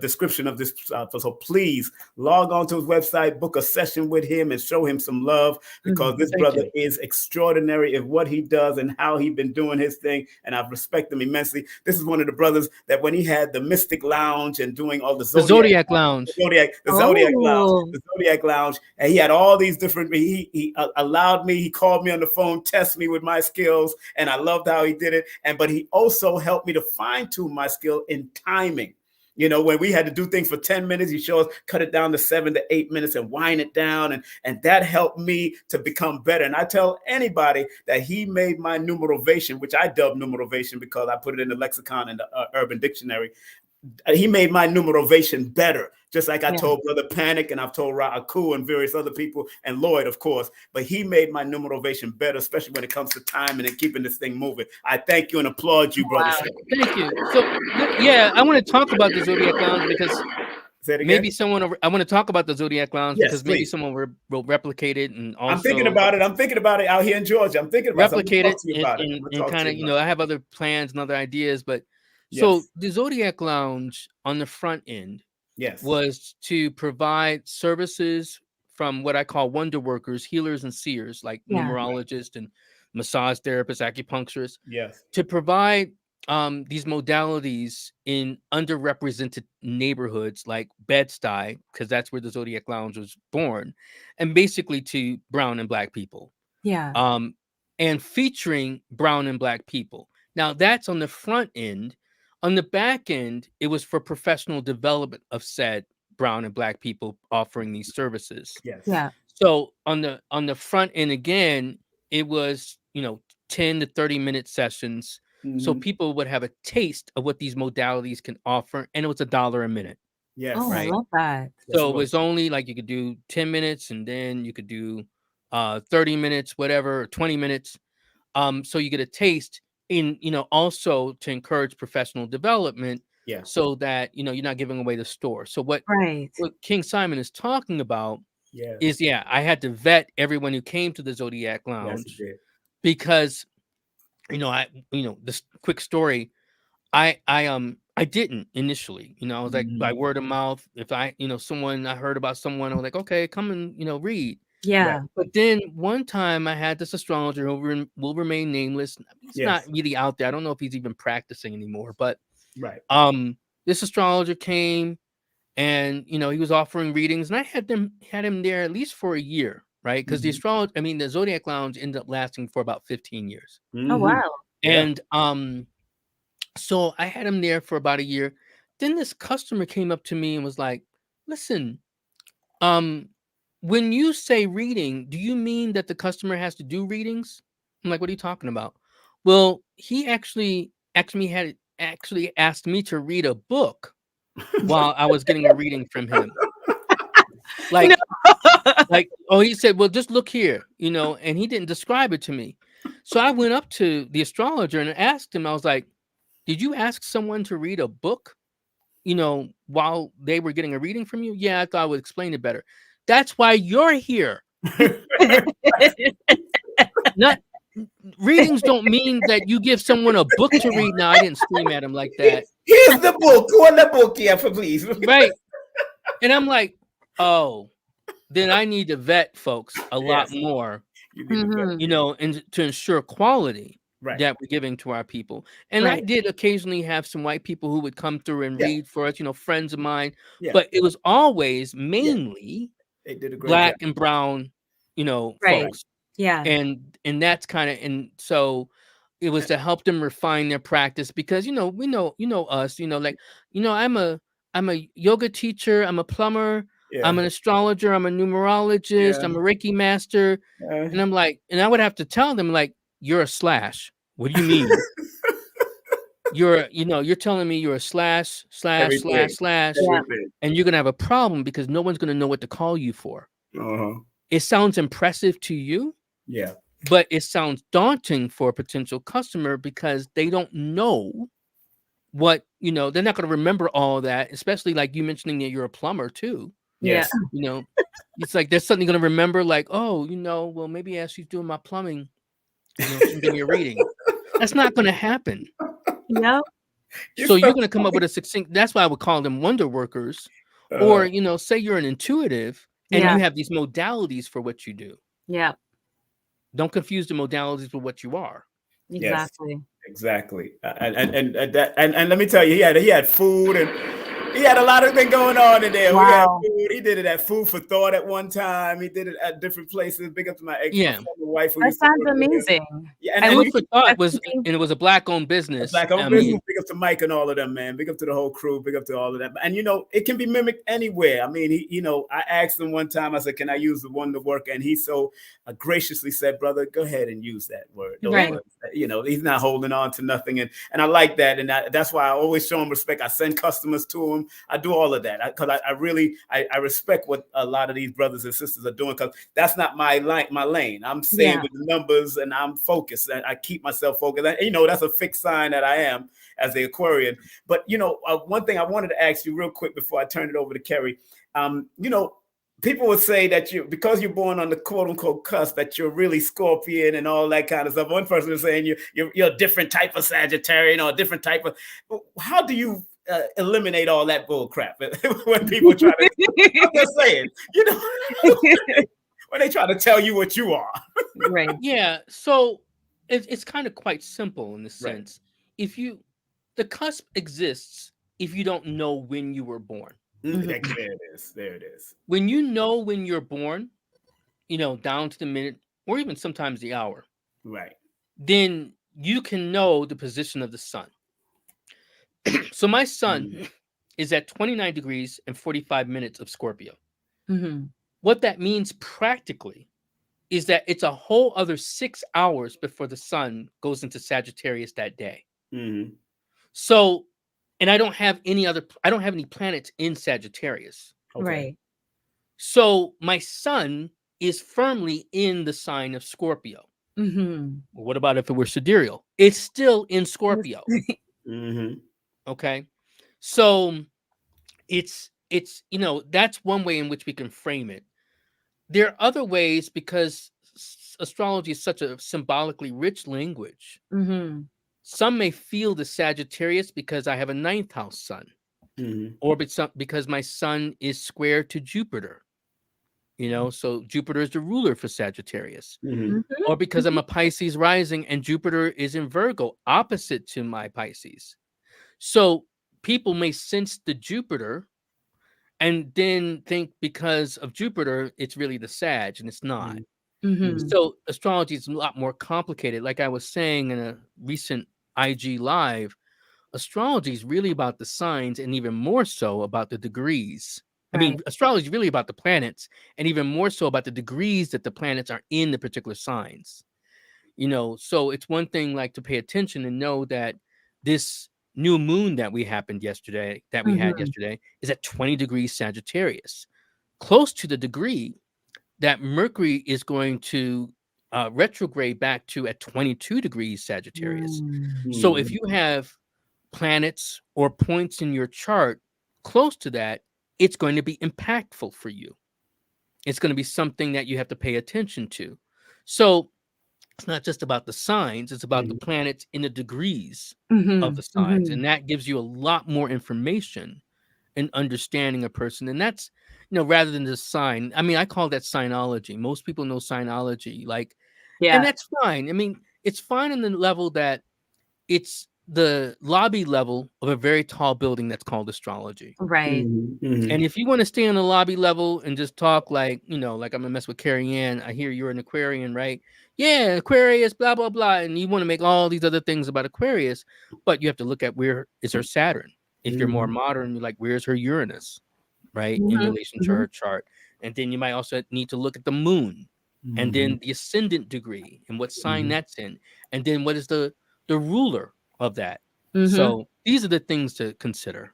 description of this. So please log on to his website, book a session with him, and show him some love, because this brother is extraordinary in what he does and how he's been doing his thing. And I respect him immensely. This is one of the brothers that when he had the Mystic Lounge and doing all the Zodiac Lounge, the Zodiac Lounge, and he had all these different, he allowed me, he called me on the phone, test me with my skills, and I loved how he did it. But he also helped me to fine tune my skill in timing. You know, when we had to do things for 10 minutes, he showed us, cut it down to 7 to 8 minutes and wind it down. And that helped me to become better. And I tell anybody that he made my numerovation, which I dubbed numerovation because I put it in the lexicon and the Urban Dictionary. He made my numerovation better, just like I told Brother Panic, and I've told Ra'aku and various other people, and Lloyd, of course. But he made my numerovation better, especially when it comes to timing and keeping this thing moving. I thank you and applaud you, brother. Thank you. So, yeah, I want to talk about the Zodiac Lounge because maybe someone. I want to talk about the Zodiac Lounge because maybe someone will replicate it, and also I'm thinking about it. out here in Georgia. I'm thinking about replicate it and kind of, I have other plans and other ideas, but. So the Zodiac Lounge on the front end was to provide services from what I call wonder workers, healers and seers, like numerologists and massage therapists, acupuncturists, to provide these modalities in underrepresented neighborhoods like Bed-Stuy, because that's where the Zodiac Lounge was born, and basically to brown and black people. And featuring brown and black people. Now that's on the front end. On the back end, it was for professional development of said brown and black people offering these services. So on the front end, again, it was 10 to 30-minute sessions, so people would have a taste of what these modalities can offer, and it was $1 a minute. I love that. So it was only like you could do 10 minutes, and then you could do 30 minutes, whatever, or 20 minutes. So you get a taste. In also to encourage professional development, so that you're not giving away the store. So what King Simon is talking about is I had to vet everyone who came to the Zodiac Lounge, because this quick story, I didn't initially, I was like, by word of mouth, if I heard about someone, I was like, okay, come and read. But then one time I had this astrologer who will remain nameless. He's not really out there. I don't know if he's even practicing anymore, but this astrologer came and he was offering readings, and I had him there at least for a year, right? Because the Zodiac Lounge ended up lasting for about 15 years. Oh wow. And so I had him there for about a year. Then this customer came up to me and was like, listen, when you say reading, do you mean that the customer has to do readings? I'm like, what are you talking about? Well, he actually asked me to read a book while I was getting a reading from him. He said, well, just look here, and he didn't describe it to me. So I went up to the astrologer and asked him, I was like, did you ask someone to read a book, while they were getting a reading from you? Yeah, I thought I would explain it better. That's why you're here. Readings don't mean that you give someone a book to read. Now, I didn't scream at him like that. Here's the book. Go on the book here, please. Right. And I'm like, oh, then I need to vet folks a lot more, and to ensure quality that we're giving to our people. And I did occasionally have some white people who would come through and read for us, friends of mine. But it was always mainly they did a great black job. and brown, folks. And that's kind of, and so it was to help them refine their practice, because we know us, I'm a yoga teacher, I'm a plumber, I'm an astrologer, I'm a numerologist, I'm a Reiki master, and I'm like, and I would have to tell them, like, you're a slash. What do you mean? You're telling me you're a slash, and you're gonna have a problem because no one's gonna know what to call you for. It sounds impressive to you, but it sounds daunting for a potential customer because they don't know what they're not gonna remember all that, especially like you mentioning that you're a plumber too. Yes. You know, it's like there's something going to remember, like, oh, well, maybe as she's doing my plumbing, she can give me a reading. That's not going to happen. Yeah. So you're going to come up with a succinct. That's why I would call them wonder workers, or say you're an intuitive and you have these modalities for what you do. Yeah. Don't confuse the modalities with what you are. Exactly. Yes, exactly. And let me tell you, he had food, and he had a lot of things going on in there. Wow. We had food. He did it at Food for Thought at one time. He did it at different places. Big up to my former wife. That sounds amazing. Yeah, and Food for Thought it was a Black-owned business. Black-owned business. Big up to Mike and all of them, man. Big up to the whole crew. Big up to all of them. And it can be mimicked anywhere. I mean, I asked him one time. I said, "Can I use the wonder work?" And he so graciously said, "Brother, go ahead and use that word." Right. Words. He's not holding on to nothing, and I like that, and that's why I always show him respect. I send customers to him. I do all of that because I really respect what a lot of these brothers and sisters are doing, because that's not my lane. I'm staying with the numbers, and I'm focused. I keep myself focused. That's a fixed sign that I am as the Aquarian. But one thing I wanted to ask you real quick before I turn it over to Kerry. People would say that because you're born on the quote unquote cusp, that you're really Scorpion and all that kind of stuff. One person was saying you're a different type of Sagittarian or a different type of. How do you eliminate all that bull crap when people try to? I'm just saying, when they try to tell you what you are. Right. Yeah. So it's kind of quite simple in the sense. Right. The cusp exists if you don't know when you were born. Mm-hmm. There it is. When you know when you're born, down to the minute or even sometimes the hour, right? Then you can know the position of the sun. So my sun is at 29 degrees and 45 minutes of Scorpio. Mm-hmm. What that means practically is that it's a whole other 6 hours before the sun goes into Sagittarius that day. Mm-hmm. So, and I don't have any planets in Sagittarius. Okay. Right. So my sun is firmly in the sign of Scorpio. Mm-hmm. Well, what about if it were sidereal? It's still in Scorpio. Mm-hmm. Okay. So it's that's one way in which we can frame it. There are other ways, because astrology is such a symbolically rich language. Mm-hmm. Some may feel the Sagittarius because I have a 9th house sun, or because my sun is square to Jupiter. So Jupiter is the ruler for Sagittarius, or because I'm a Pisces rising and Jupiter is in Virgo, opposite to my Pisces. So people may sense the Jupiter and then think because of Jupiter, it's really the Sag, and it's not. Mm-hmm. So astrology is a lot more complicated. Like I was saying in a recent IG live, astrology is really about the signs and even more so about the degrees. Right. I mean, astrology is really about the planets and even more so about the degrees that the planets are in the particular signs. So it's one thing like to pay attention and know that this new moon that we had yesterday is at 20 degrees Sagittarius, close to the degree that Mercury is going to retrograde back to at 22 degrees Sagittarius. So if you have planets or points in your chart close to that, it's going to be impactful for you. It's going to be something that you have to pay attention to. So it's not just about the signs, it's about the planets in the degrees of the signs. And that gives you a lot more information and understanding a person. And that's, rather than the sign. I mean, I call that signology. Most people know signology, and that's fine. I mean, it's fine on the level that it's the lobby level of a very tall building that's called astrology. Right. Mm-hmm. And if you want to stay on the lobby level and just talk like I'm gonna mess with Carrie Ann, I hear you're an Aquarian, right? Yeah, Aquarius, blah, blah, blah. And you want to make all these other things about Aquarius, but you have to look at where is her Saturn. If you're more modern, you're like, where's her Uranus, right? In relation to her chart. And then you might also need to look at the moon and then the ascendant degree and what sign that's in. And then what is the ruler of that. So these are the things to consider.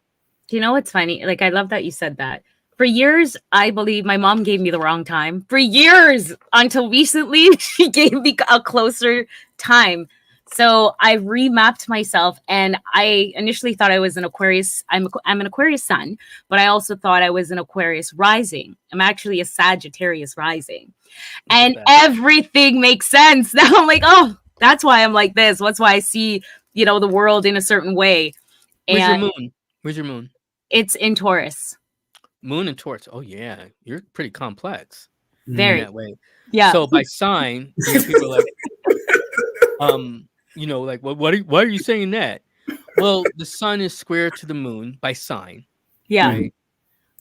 Do you know what's funny? Like, I love that you said that. For years, I believe my mom gave me the wrong time. For years, until recently, she gave me a closer time. So I remapped myself, and I initially thought I was an Aquarius. I'm an Aquarius sun, but I also thought I was an Aquarius rising. I'm actually a Sagittarius rising, and everything makes sense. Now I'm like, oh, that's why I'm like this. That's why I see, the world in a certain way. Where's your moon? Where's your moon? It's in Taurus. Moon in Taurus. Oh yeah, you're pretty complex. Very in that way. Yeah. So by sign, people are like, like, why are you saying that? Well, the sun is square to the moon by sign. Yeah. Right?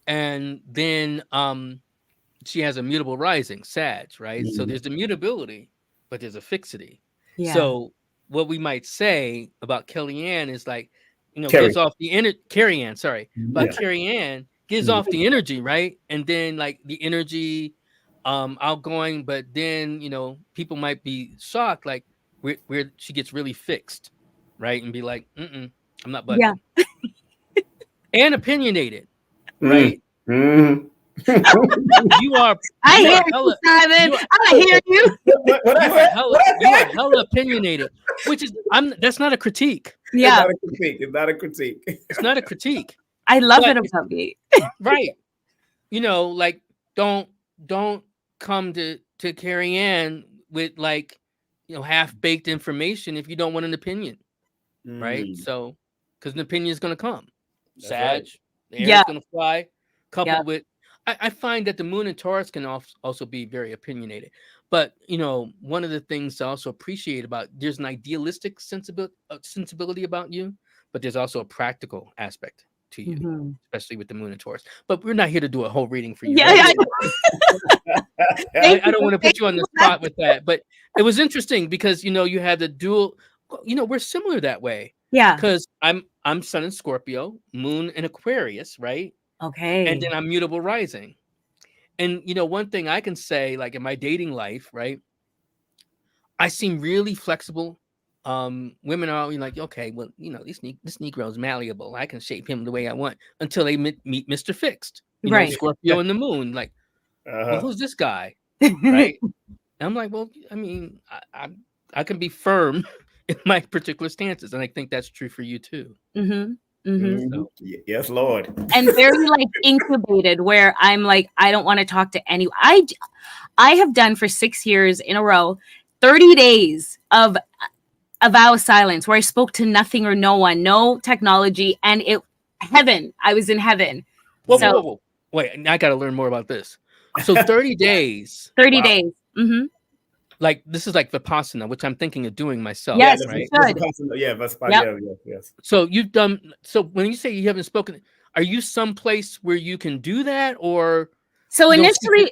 And then she has a mutable rising, Sag, right? So there's the mutability, but there's a fixity. Yeah. So what we might say about Kellyanne is like, gives off the Carrie-Ann, sorry. But Carrie-Ann gives off the energy, right? And then like the energy outgoing, but then people might be shocked, like where she gets really fixed, right? And be like, I'm not budging. Yeah. And opinionated, right? You are. I hear you, Simon. I hear you. You are hella opinionated, which is that's not a critique. Yeah, it's not a critique. It's not a critique. I love it about me. Right. Like don't come to Carrie-Ann with like half-baked information if you don't want an opinion. Right. So because an opinion is gonna come. Sag, the air is gonna fly, coupled with I find that the moon in Taurus can also be very opinionated. But, one of the things to also appreciate about, there's an idealistic sensibility about you, but there's also a practical aspect to you, especially with the moon in Taurus. But we're not here to do a whole reading for you. Yeah, right? I don't want to put you on the spot with that. But it was interesting because, you had the dual, we're similar that way. Yeah. Because I'm sun in Scorpio, moon in Aquarius, right? Okay. And then I'm mutable rising. And, one thing I can say, like in my dating life, right? I seem really flexible. Women are like, okay, well, this Negro is malleable. I can shape him the way I want until they meet Mr. Fixed. Right. Scorpio and the moon. Like, well, who's this guy? Right. And I'm like, well, I mean, I can be firm in my particular stances. And I think that's true for you too. Mm-hmm. Mm-hmm. So, yes, Lord. And very like incubated, where I'm like, I don't want to talk to anyone. I have done for 6 years in a row 30 days of a vow of silence where I spoke to nothing or no one, no technology, and I was in heaven. Whoa. Wait, I got to learn more about this. So 30 days. 30 days. Mm-hmm. Like this is like Vipassana, which I'm thinking of doing myself. Yes, right? Yes. So you've done. So when you say you haven't spoken, are you someplace where you can do that, or? So initially,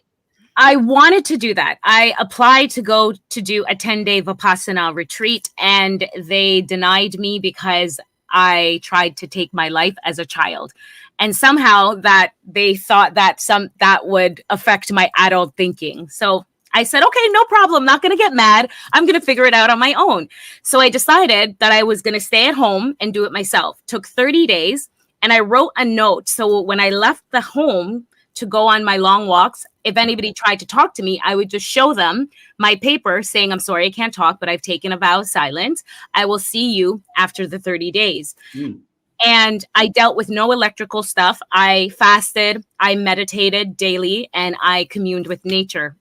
I wanted to do that. I applied to go to do a 10-day Vipassana retreat, and they denied me because I tried to take my life as a child, and somehow that they thought that that would affect my adult thinking. So I said, okay, no problem. Not going to get mad. I'm going to figure it out on my own. So I decided that I was going to stay at home and do it myself. Took 30 days, and I wrote a note. So when I left the home to go on my long walks, if anybody tried to talk to me, I would just show them my paper saying, I'm sorry, I can't talk, but I've taken a vow of silence. I will see you after the 30 days. And I dealt with no electrical stuff. I fasted, I meditated daily, and I communed with nature.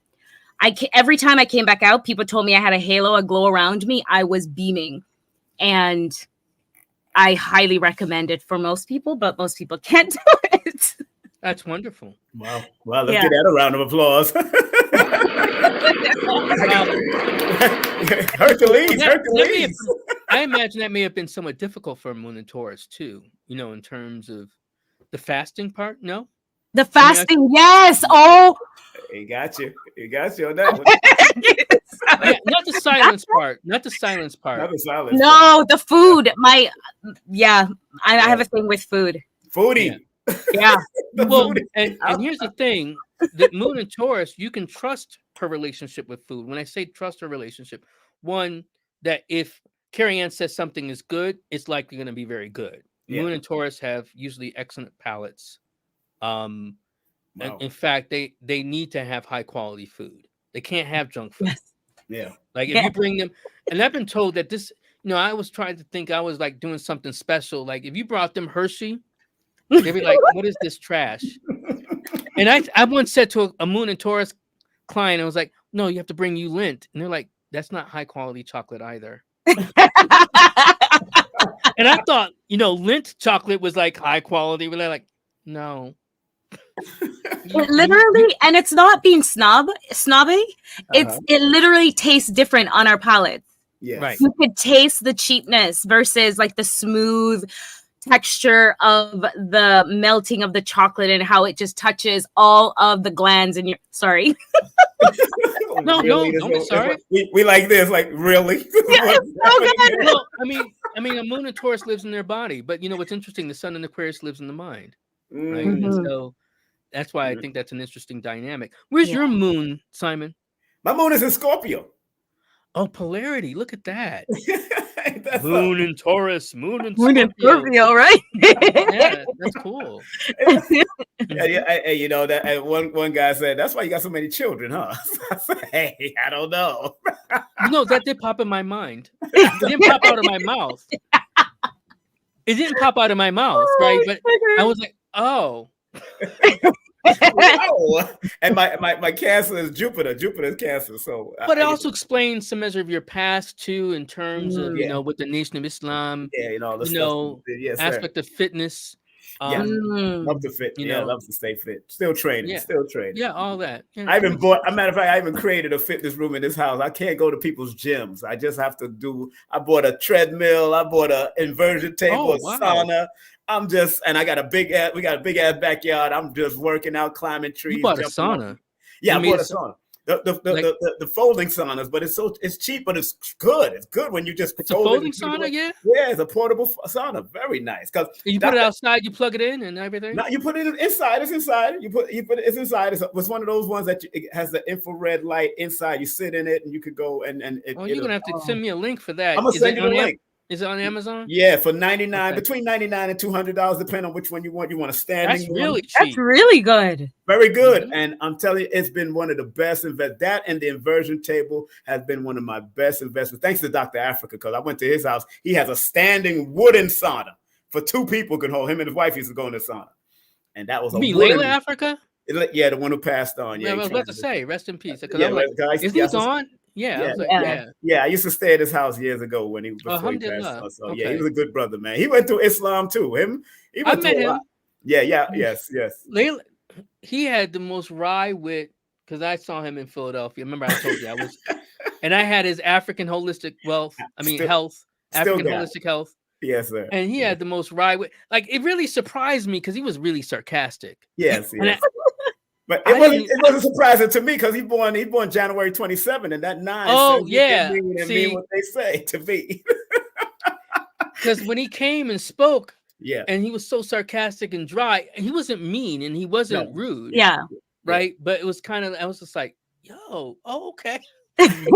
Every time I came back out, people told me I had a halo, a glow around me. I was beaming. And I highly recommend it for most people, but most people can't do it. That's wonderful. Wow. Well, let's get that a round of applause. Hercules. I imagine that may have been somewhat difficult for Moon and Taurus too, in terms of the fasting part. No? The fasting, yes. Oh, he got you on that one. Not the silence part. Not the silence part. Not the silence. No, the food. I have a thing with food. Foodie. Yeah. Well, and here's the thing: the Moon and Taurus, you can trust her relationship with food. When I say trust her relationship, one, that if Carrie-Ann says something is good, it's likely going to be very good. Yeah. Moon and Taurus have usually excellent palates. In fact, they need to have high quality food. They can't have junk food. Yes. Yeah. Like if you bring them, and I've been told that this, I was trying to think I was like doing something special. Like if you brought them Hershey, they'd be like, "What is this trash?" And I once said to a Moon and Taurus client, I was like, "No, you have to bring you Lindt," and they're like, "That's not high quality chocolate either." And I thought, Lindt chocolate was like high quality, but they're like, no. Literally, and it's not being snobby. It literally tastes different on our palates. Yeah, right. You could taste the cheapness versus like the smooth texture of the melting of the chocolate and how it just touches all of the glands in your. Sorry. No, don't be sorry. We like this, like really. Yeah, so good. Well, I mean, a Moon and Taurus lives in their body, but what's interesting? The Sun in Aquarius lives in the mind, right? Mm-hmm. And so that's why I think that's an interesting dynamic. Where's your Moon, Simon? My Moon is in Scorpio. Oh, polarity! Look at that. Moon and Taurus, Moon and Scorpio, right? Yeah, that's cool. Yeah, that one guy said that's why you got so many children, huh? I said, hey, I don't know. That did pop in my mind. It didn't pop out of my mouth. It didn't pop out of my mouth, right? But I was like, oh. Wow. And my Cancer is Jupiter. Jupiter is Cancer. So, but it also explains some measure of your past too, in terms of with the Nation of Islam. Yeah, all the stuff. Aspect of fitness. Love to fit. Love to stay fit. Still training. Yeah, all that. I even bought. As a matter of fact, I even created a fitness room in this house. I can't go to people's gyms. I just have to do. I bought a treadmill. I bought an inversion table, a sauna. And I got we got a big ass backyard. I'm just working out, climbing trees. You bought a sauna? Yeah, I bought a sauna. The folding saunas, but it's cheap, but it's good. It's good when you just it's a folding sauna, yeah. Yeah, it's a portable sauna, very nice. Because you put it outside, you plug it in, and everything. No, you put it inside. It's inside. You put it's inside. It's one of those ones that it has the infrared light inside. You sit in it, and you could go and. You're gonna have to send me a link for that. I'm gonna send you the link. Is it on Amazon? Yeah, for $99, between $99 and $200, depending on which one you want. You want a standing That's really cheap. That's really good. Very good. Mm-hmm. And I'm telling you, it's been one of the best investments. That and the inversion table has been one of my best investments. Thanks to Dr. Africa, because I went to his house. He has a standing wooden sauna for 2 people can hold. Him and his wife used to go in the sauna. And that was Layla Africa? Yeah, the one who passed on. Yeah, I was about to say, rest in peace. Because I'm like, is he gone? Yeah, I used to stay at his house years ago when he before he passed on. So yeah, he was a good brother, man. He went through Islam too. I met him. Yes. Layla, he had the most wry wit because I saw him in Philadelphia. Remember, I told you and I had his African holistic health, African holistic health. Yes, sir. And he had the most wry wit. Like it really surprised me because he was really sarcastic. Yes. But it wasn't surprising to me because he born January 27, and that 9. Oh yeah, mean what they say to me. Because when he came and spoke, and he was so sarcastic and dry, and he wasn't mean and he wasn't rude. Yeah, right. But it was I was just like, yo, okay. It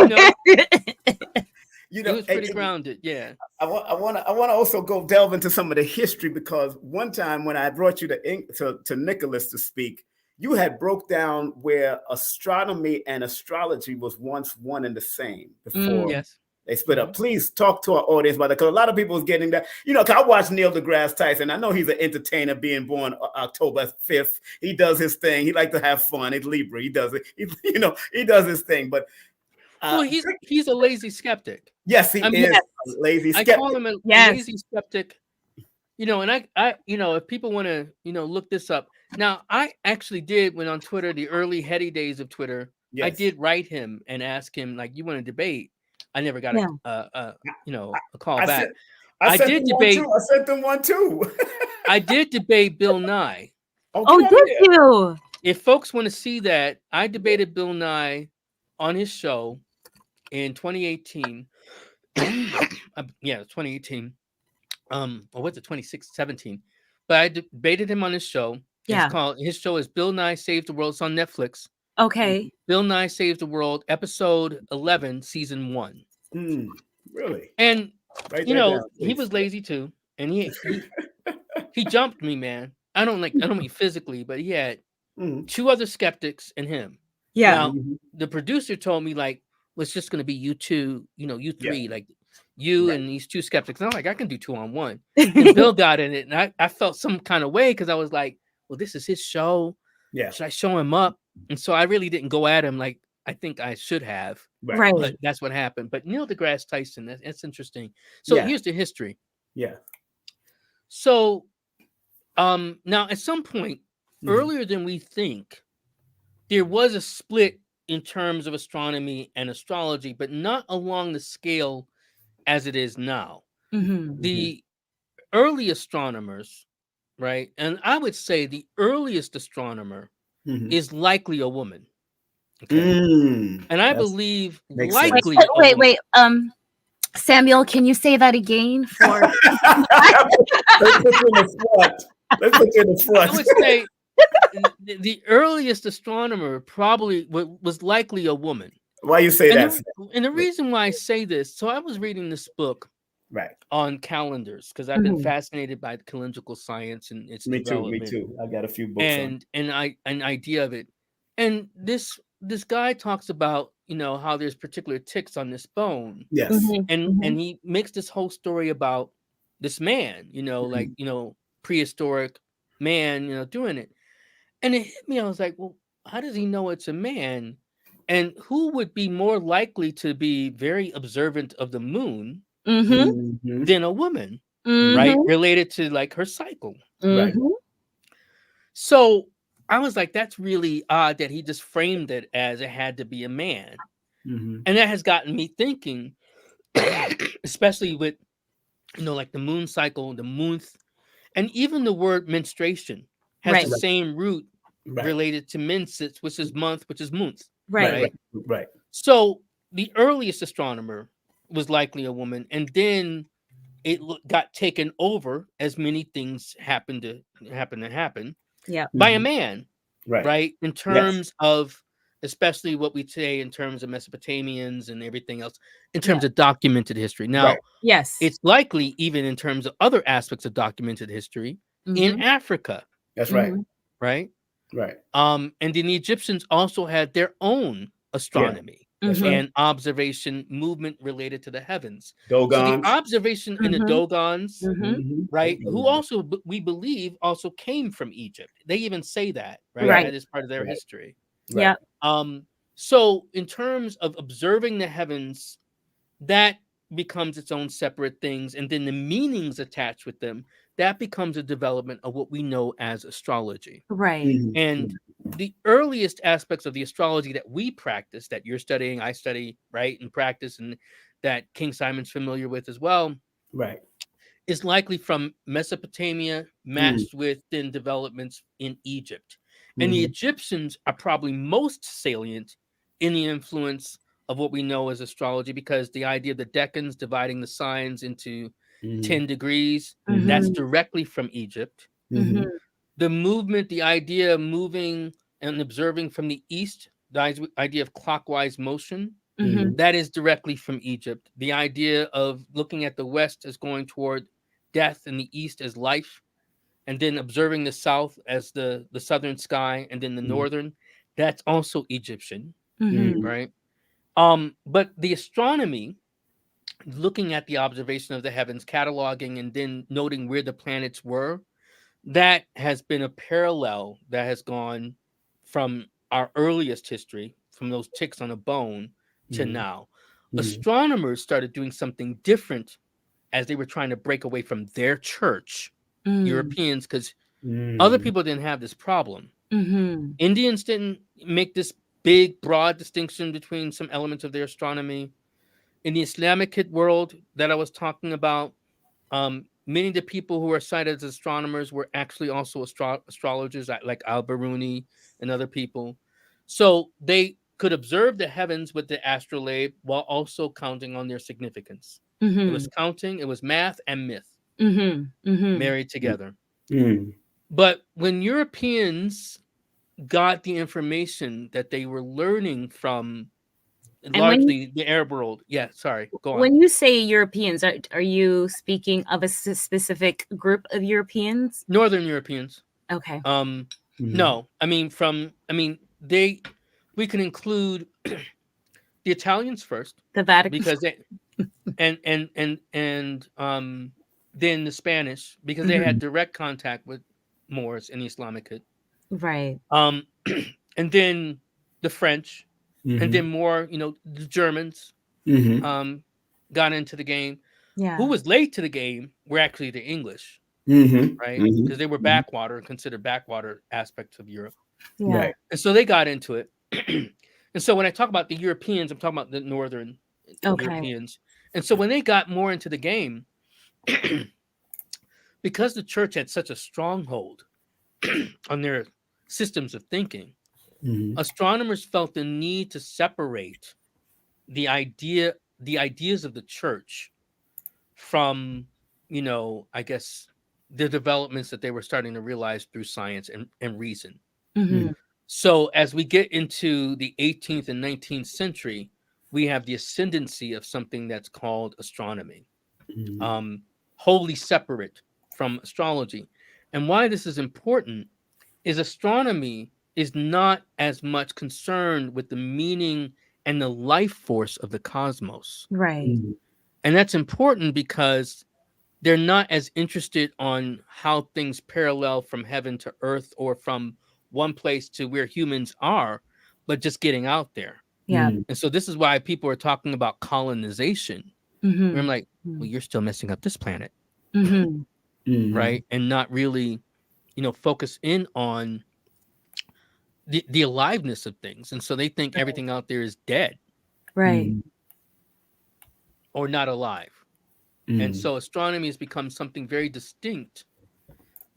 was pretty grounded. Yeah. I want to also go delve into some of the history because one time when I brought you to Nicholas to speak. You had broke down where astronomy and astrology was once one and the same before they split up. Please talk to our audience about that because a lot of people is getting that. Cause I watched Neil deGrasse Tyson. I know he's an entertainer, being born October 5th. He does his thing. He likes to have fun. He's Libra. He does it. He does his thing. But he's a lazy skeptic. Yes, he is a lazy skeptic. I call him a lazy skeptic. And I if people want to, look this up. Now, I actually did when on Twitter, the early heady days of Twitter, I did write him and ask him, like, you want to debate? I never got a call back. I did debate. I sent them one too. I did debate Bill Nye. Oh, did you? If folks want to see that, I debated Bill Nye on his show in 2018. 2018. Or was it 2017? But I debated him on his show. Yeah. His show is Bill Nye Saves the World. It's on Netflix. Okay. Bill Nye Saves the World, episode 11, season 1. Really? And he was lazy too, and he jumped me, man. I don't mean physically, but he had 2 other skeptics and him. Yeah. Now, the producer told me like, well, it's just going to be you 2, you 3, like you and these two skeptics. And I'm like, I can do 2-on-1. And Bill got in it, and I felt some kind of way because I was like, well, this is his show. Yeah. Should I show him up? And so I really didn't go at him like I think I should have. Right. But that's what happened. But Neil deGrasse Tyson, that's interesting. So here's the history. Yeah. So now at some point, earlier than we think, there was a split in terms of astronomy and astrology, but not along the scale as it is now. The early astronomers, right? And I would say the earliest astronomer is likely a woman. Okay. And I believe likely. Wait. Samuel, can you say that again for Let's put you in the front. I would say the earliest astronomer probably was likely a woman. Why you say that? And the reason why I say this, so I was reading this book on calendars because I've been fascinated by calendrical science and its development. Me too. I got a few books and an idea of it. And this guy talks about, how there's particular ticks on this bone. Yes. And he makes this whole story about this man, prehistoric man, doing it. And it hit me. I was like, well, how does he know it's a man? And who would be more likely to be very observant of the moon than a woman, right? Related to like her cycle. Right. So I was like, that's really odd that he just framed it as it had to be a man. And that has gotten me thinking, especially with, like the moon cycle, the month, and even the word menstruation has the same root related to menses, which is month, which is month. Right. So the earliest astronomer was likely a woman, and then it got taken over as many things happened to happen by a man, right? In terms of, especially what we say in terms of Mesopotamians and everything else, in terms of documented history. Now, it's likely even in terms of other aspects of documented history in Africa. That's right. Right. Right. And then the Egyptians also had their own astronomy and observation movement related to the heavens. Dogons. So the observation in the Dogons, right, who also we believe also came from Egypt. They even say that, right? That is part of their history. Yeah. So in terms of observing the heavens, that becomes its own separate things, and then the meanings attached with them, that becomes a development of what we know as astrology. Right. And the earliest aspects of the astrology that we practice, that you're studying, I study, right, and practice, and that King Simon's familiar with as well, is likely from Mesopotamia matched with then developments in Egypt. And the Egyptians are probably most salient in the influence of what we know as astrology, because the idea of the decans dividing the signs into 10 degrees, that's directly from Egypt. The movement, the idea of moving and observing from the east, the idea of clockwise motion, that is directly from Egypt. The idea of looking at the west as going toward death and the east as life, and then observing the south as the southern sky, and then the northern, that's also Egyptian, right? But the astronomy, looking at the observation of the heavens, cataloging, and then noting where the planets were, that has been a parallel that has gone from our earliest history, from those ticks on a bone, to now. Astronomers started doing something different as they were trying to break away from their church, Europeans, because other people didn't have this problem. Indians didn't make this big, broad distinction between some elements of their astronomy. In the Islamic world that I was talking about, many of the people who are cited as astronomers were actually also astrologers, like Al-Biruni and other people. So they could observe the heavens with the astrolabe while also counting on their significance. It was counting, it was math and myth married together. But when Europeans got the information that they were learning from largely the Arab world. Yeah, sorry. Go on. When you say Europeans, are you speaking of a specific group of Europeans? Northern Europeans. Okay. No, we can include the Italians first. The Vatican. Because and then the Spanish, because they had direct contact with Moors and Islamic. Right. And then the French, and then more, the Germans got into the game. Yeah. Who was late to the game were actually the English, right? Because they were backwater, considered backwater aspects of Europe. Yeah. Right. And so they got into it. And so when I talk about the Europeans, I'm talking about the Northern Europeans. And so when they got more into the game, because the church had such a stronghold on their systems of thinking, astronomers felt the need to separate the ideas of the church from, I guess, the developments that they were starting to realize through science and reason. So as we get into the 18th and 19th century, we have the ascendancy of something that's called astronomy, wholly separate from astrology. And why this is important is astronomy is not as much concerned with the meaning and the life force of the cosmos. Right. And that's important because they're not as interested on how things parallel from heaven to earth or from one place to where humans are, but just getting out there. Yeah. And so this is why people are talking about colonization. Where I'm like, well, you're still messing up this planet. Right. And not really, focus in on the aliveness of things. And so they think everything out there is dead. Right. Or not alive. And so astronomy has become something very distinct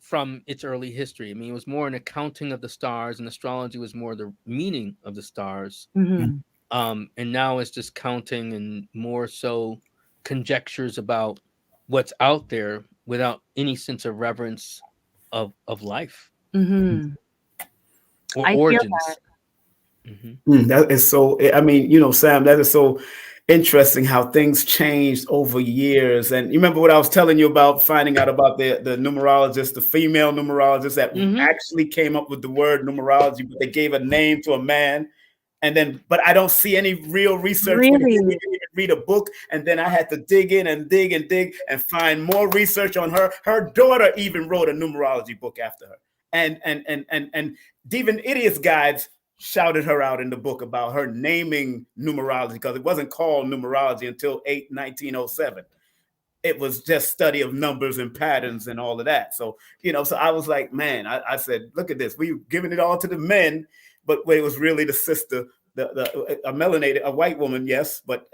from its early history. I mean, it was more an accounting of the stars, and astrology was more the meaning of the stars. And now it's just counting and more so conjectures about what's out there without any sense of reverence of life or origins. That is so, I mean, Sam, that is so interesting how things changed over years. And you remember what I was telling you about finding out about the numerologist, the female numerologist that actually came up with the word numerology, but they gave a name to a man. And then, but I don't see any real research. Really? You didn't even read a book. And then I had to dig in and dig and find more research on her. Her daughter even wrote a numerology book after her. And even Idiot's Guides shouted her out in the book about her naming numerology, because it wasn't called numerology until 1907. It was just study of numbers and patterns and all of that. So, so I was like, man, I said, look at this. We've given it all to the men, but it was really the sister, a melanated, a white woman, yes, but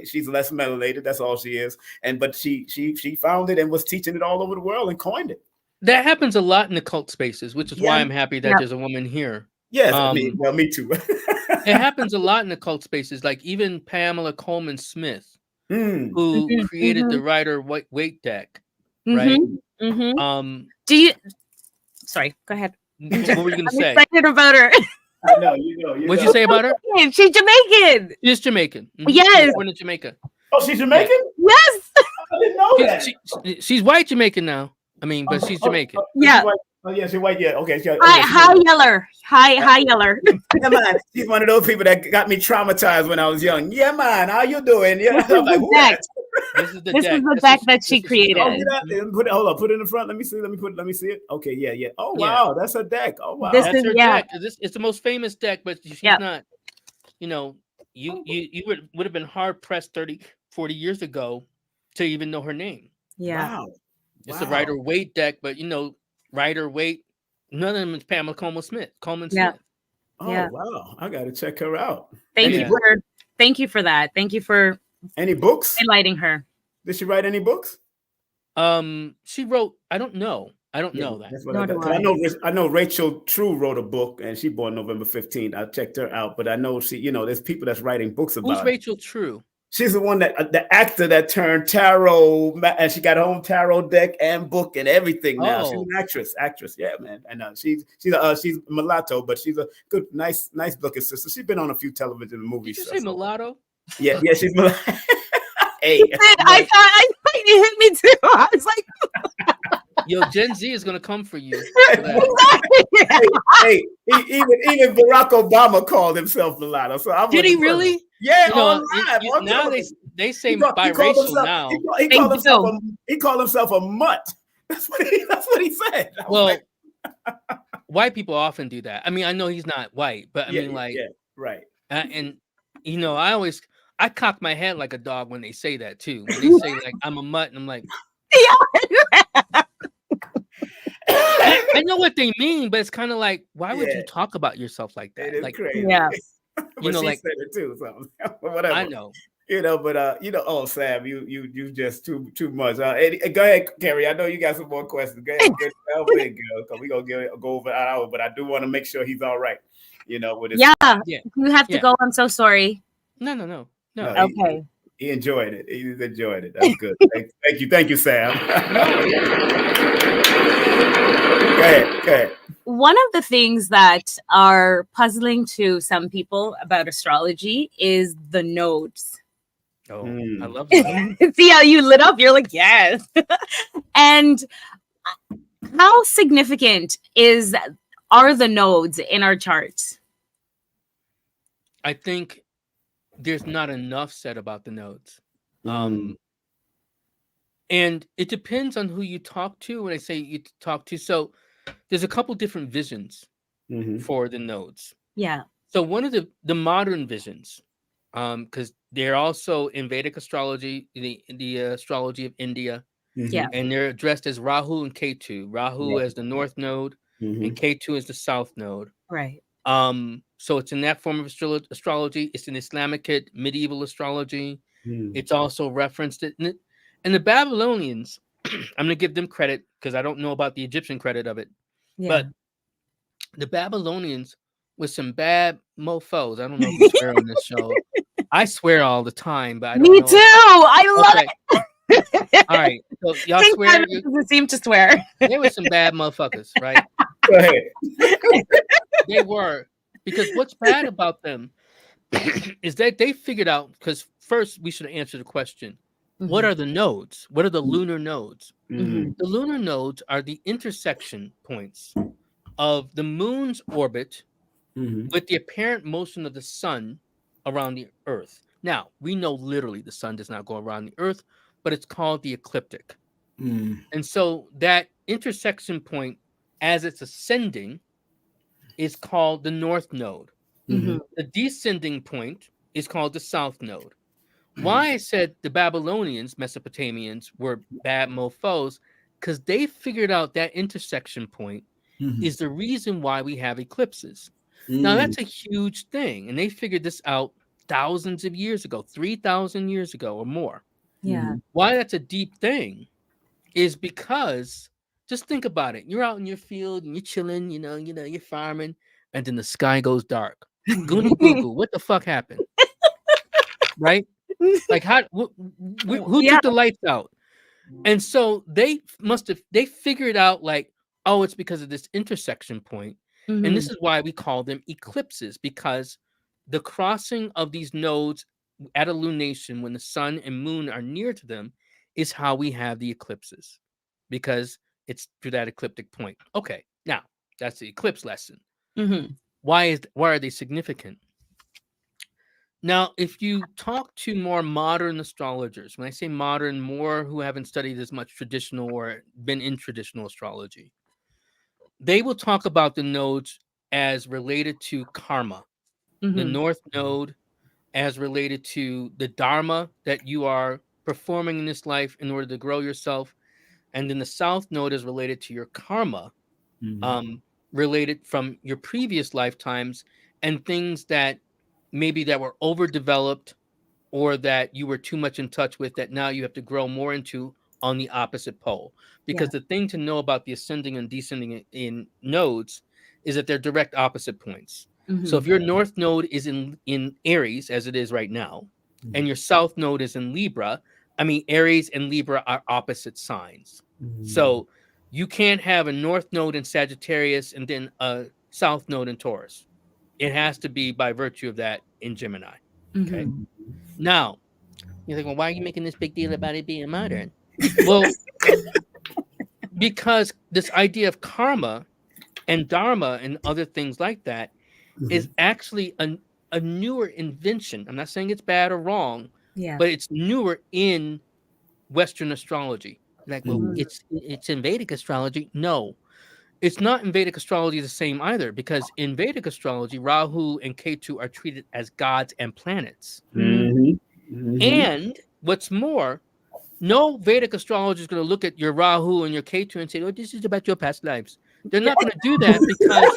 she's less melanated. That's all she is. But she found it and was teaching it all over the world and coined it. That happens a lot in the cult spaces, which is why I'm happy that there's a woman here. Yes, me too. It happens a lot in the cult spaces, like even Pamela Coleman Smith, who created the Rider-Waite deck, right? Do you? Sorry, go ahead. What were you going to say? I'm excited about her. I know, What'd you say about her? She's Jamaican. She's Jamaican. Yes. She's born in Jamaica. Oh, she's Jamaican? Yes. I didn't know that. She's white Jamaican now. I mean, but she's Jamaican. Yeah. She's white. Yeah. Okay. Hi, Yeller. Hi, Yeller. Yeah, man. She's one of those people that got me traumatized when I was young. Yeah, man. How you doing? Yeah. This is the deck that she created. Hold on. Put it in the front. Let me see. Let me see it. Okay. Yeah. Oh wow, that's her deck. Oh wow, that's her deck. It's the most famous deck, but she's not. You would have been hard pressed 30, 40 years ago to even know her name. Yeah. Wow. It's a Rider-Waite deck, but Rider-Waite, none of them is Pamela Coleman Smith. Smith. Oh wow, I gotta check her out. Thank you for that. Thank you for any books highlighting her. Did she write any books? She wrote. I don't know that. That's what I know Rachel True wrote a book, and she born November 15th. I checked her out, but I know she, there's people that's writing books about. Who's Rachel True? She's the one that the actor that turned tarot, and she got her own tarot deck and book and everything now. She's an actress, yeah, man. And she's mulatto, but she's a good, nice looking sister. She's been on a few television movies. Did you say mulatto? Yeah, she's mulatto. Hey, I thought it hit me too. I was like, yo, Gen Z is gonna come for you. Hey, even Barack Obama called himself mulatto. So did he really? Yeah, They say biracial now. He called himself a mutt. That's what he said. Well, white people often do that. I mean, I know he's not white, but I mean, like, right. And you know, I cock my head like a dog when they say that too. When they say like I'm a mutt, and I'm like, I know what they mean, but it's kind of like, why would you talk about yourself like that? It is like, crazy. Yeah. You know, like said it too. So whatever. I know. You know, but you know, oh Sam, you just too much. Go ahead, Carrie. I know you got some more questions. Go ahead, girl. Because we gonna go over an hour, but I do want to make sure he's all right. You know, with his you have to go. I'm so sorry. No. Okay. He enjoyed it. He's enjoyed it. That's good. Thank you, Sam. Go ahead. One of the things that are puzzling to some people about astrology is the nodes. Oh, I love that. See how you lit up? You're like, yes. And how significant are the nodes in our charts? I think there's not enough said about the nodes. And it depends on who you talk to. When I say you talk to, so there's a couple different visions for the nodes. Yeah. So one of the modern visions, because they're also in Vedic astrology, the astrology of India, and they're addressed as Rahu and Ketu. Rahu as the north node, and Ketu as the south node. Right. So it's in that form of astrology. It's in Islamic medieval astrology. It's also referenced it. And the Babylonians, I'm going to give them credit because I don't know about the Egyptian credit of it. Yeah. But the Babylonians with some bad mofos. I don't know if you swear on this show. I swear all the time, but I don't know. Me too. I love it. All right. So y'all swear. Doesn't seem to swear. They were some bad motherfuckers, right? Go ahead. They were. Because what's bad about them is that they figured out, because first we should answer the question, what are the nodes? What are the lunar nodes? The lunar nodes are the intersection points of the moon's orbit with the apparent motion of the sun around the earth. Now, we know literally the sun does not go around the earth, but it's called the ecliptic. And so that intersection point, as it's ascending, is called the north node. The descending point is called the south node. Why I said the Babylonians, Mesopotamians, were bad mofos, because they figured out that intersection point is the reason why we have eclipses. Now, that's a huge thing, and they figured this out thousands of years ago, 3,000 years ago or more. Yeah. Why that's a deep thing is because, just think about it. You're out in your field, and you're chilling, you're farming, and then the sky goes dark. Goony goo goo, what the fuck happened? Right? Like who took the lights out? And so they figured out like, oh, it's because of this intersection point. And this is why we call them eclipses, because the crossing of these nodes at a lunation when the sun and moon are near to them is how we have the eclipses, because it's through that ecliptic point. Okay, now that's the eclipse lesson. Why are they significant? Now, if you talk to more modern astrologers, when I say modern, more who haven't studied as much traditional or been in traditional astrology, they will talk about the nodes as related to karma. The north node as related to the dharma that you are performing in this life in order to grow yourself. And then the south node is related to your karma, related from your previous lifetimes and things that maybe that were overdeveloped or that you were too much in touch with that now you have to grow more into on the opposite pole. Because the thing to know about the ascending and descending in nodes is that they're direct opposite points. So if your north node is in Aries, as it is right now, and your south node is in Libra, Aries and Libra are opposite signs. So you can't have a north node in Sagittarius and then a south node in Taurus. It has to be by virtue of that in Gemini. Okay. Now, you're like, well, why are you making this big deal about it being modern? Well, because this idea of karma and dharma and other things like that is actually a newer invention. I'm not saying it's bad or wrong, but it's newer in Western astrology. Like, well, it's in Vedic astrology. No, it's not in Vedic astrology the same either, because in Vedic astrology, Rahu and Ketu are treated as gods and planets. And what's more, no Vedic astrologer is going to look at your Rahu and your Ketu and say, "Oh, this is about your past lives." They're not going to do that, because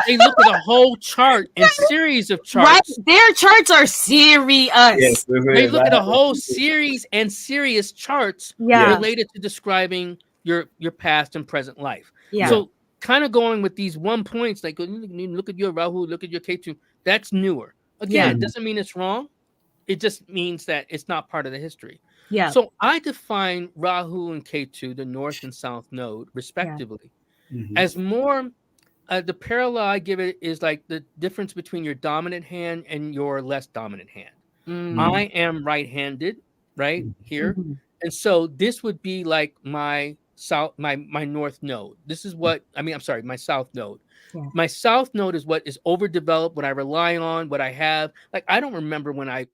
they look at a whole chart and series of charts. Right, their charts are serious. Yes, they look at a whole series and serious charts related to describing your past and present life. So kind of going with these 1 points, like look at your Rahu, look at your Ketu, that's newer. Again, it doesn't mean it's wrong. It just means that it's not part of the history. So I define Rahu and Ketu, the north and south node, respectively, as more. The parallel I give it is like the difference between your dominant hand and your less dominant hand. I am right-handed, right here, and so this would be like my south, my north node. This is what I mean. I'm sorry, my south node. My south node is what is overdeveloped, what I rely on, what I have. Like, I don't remember when I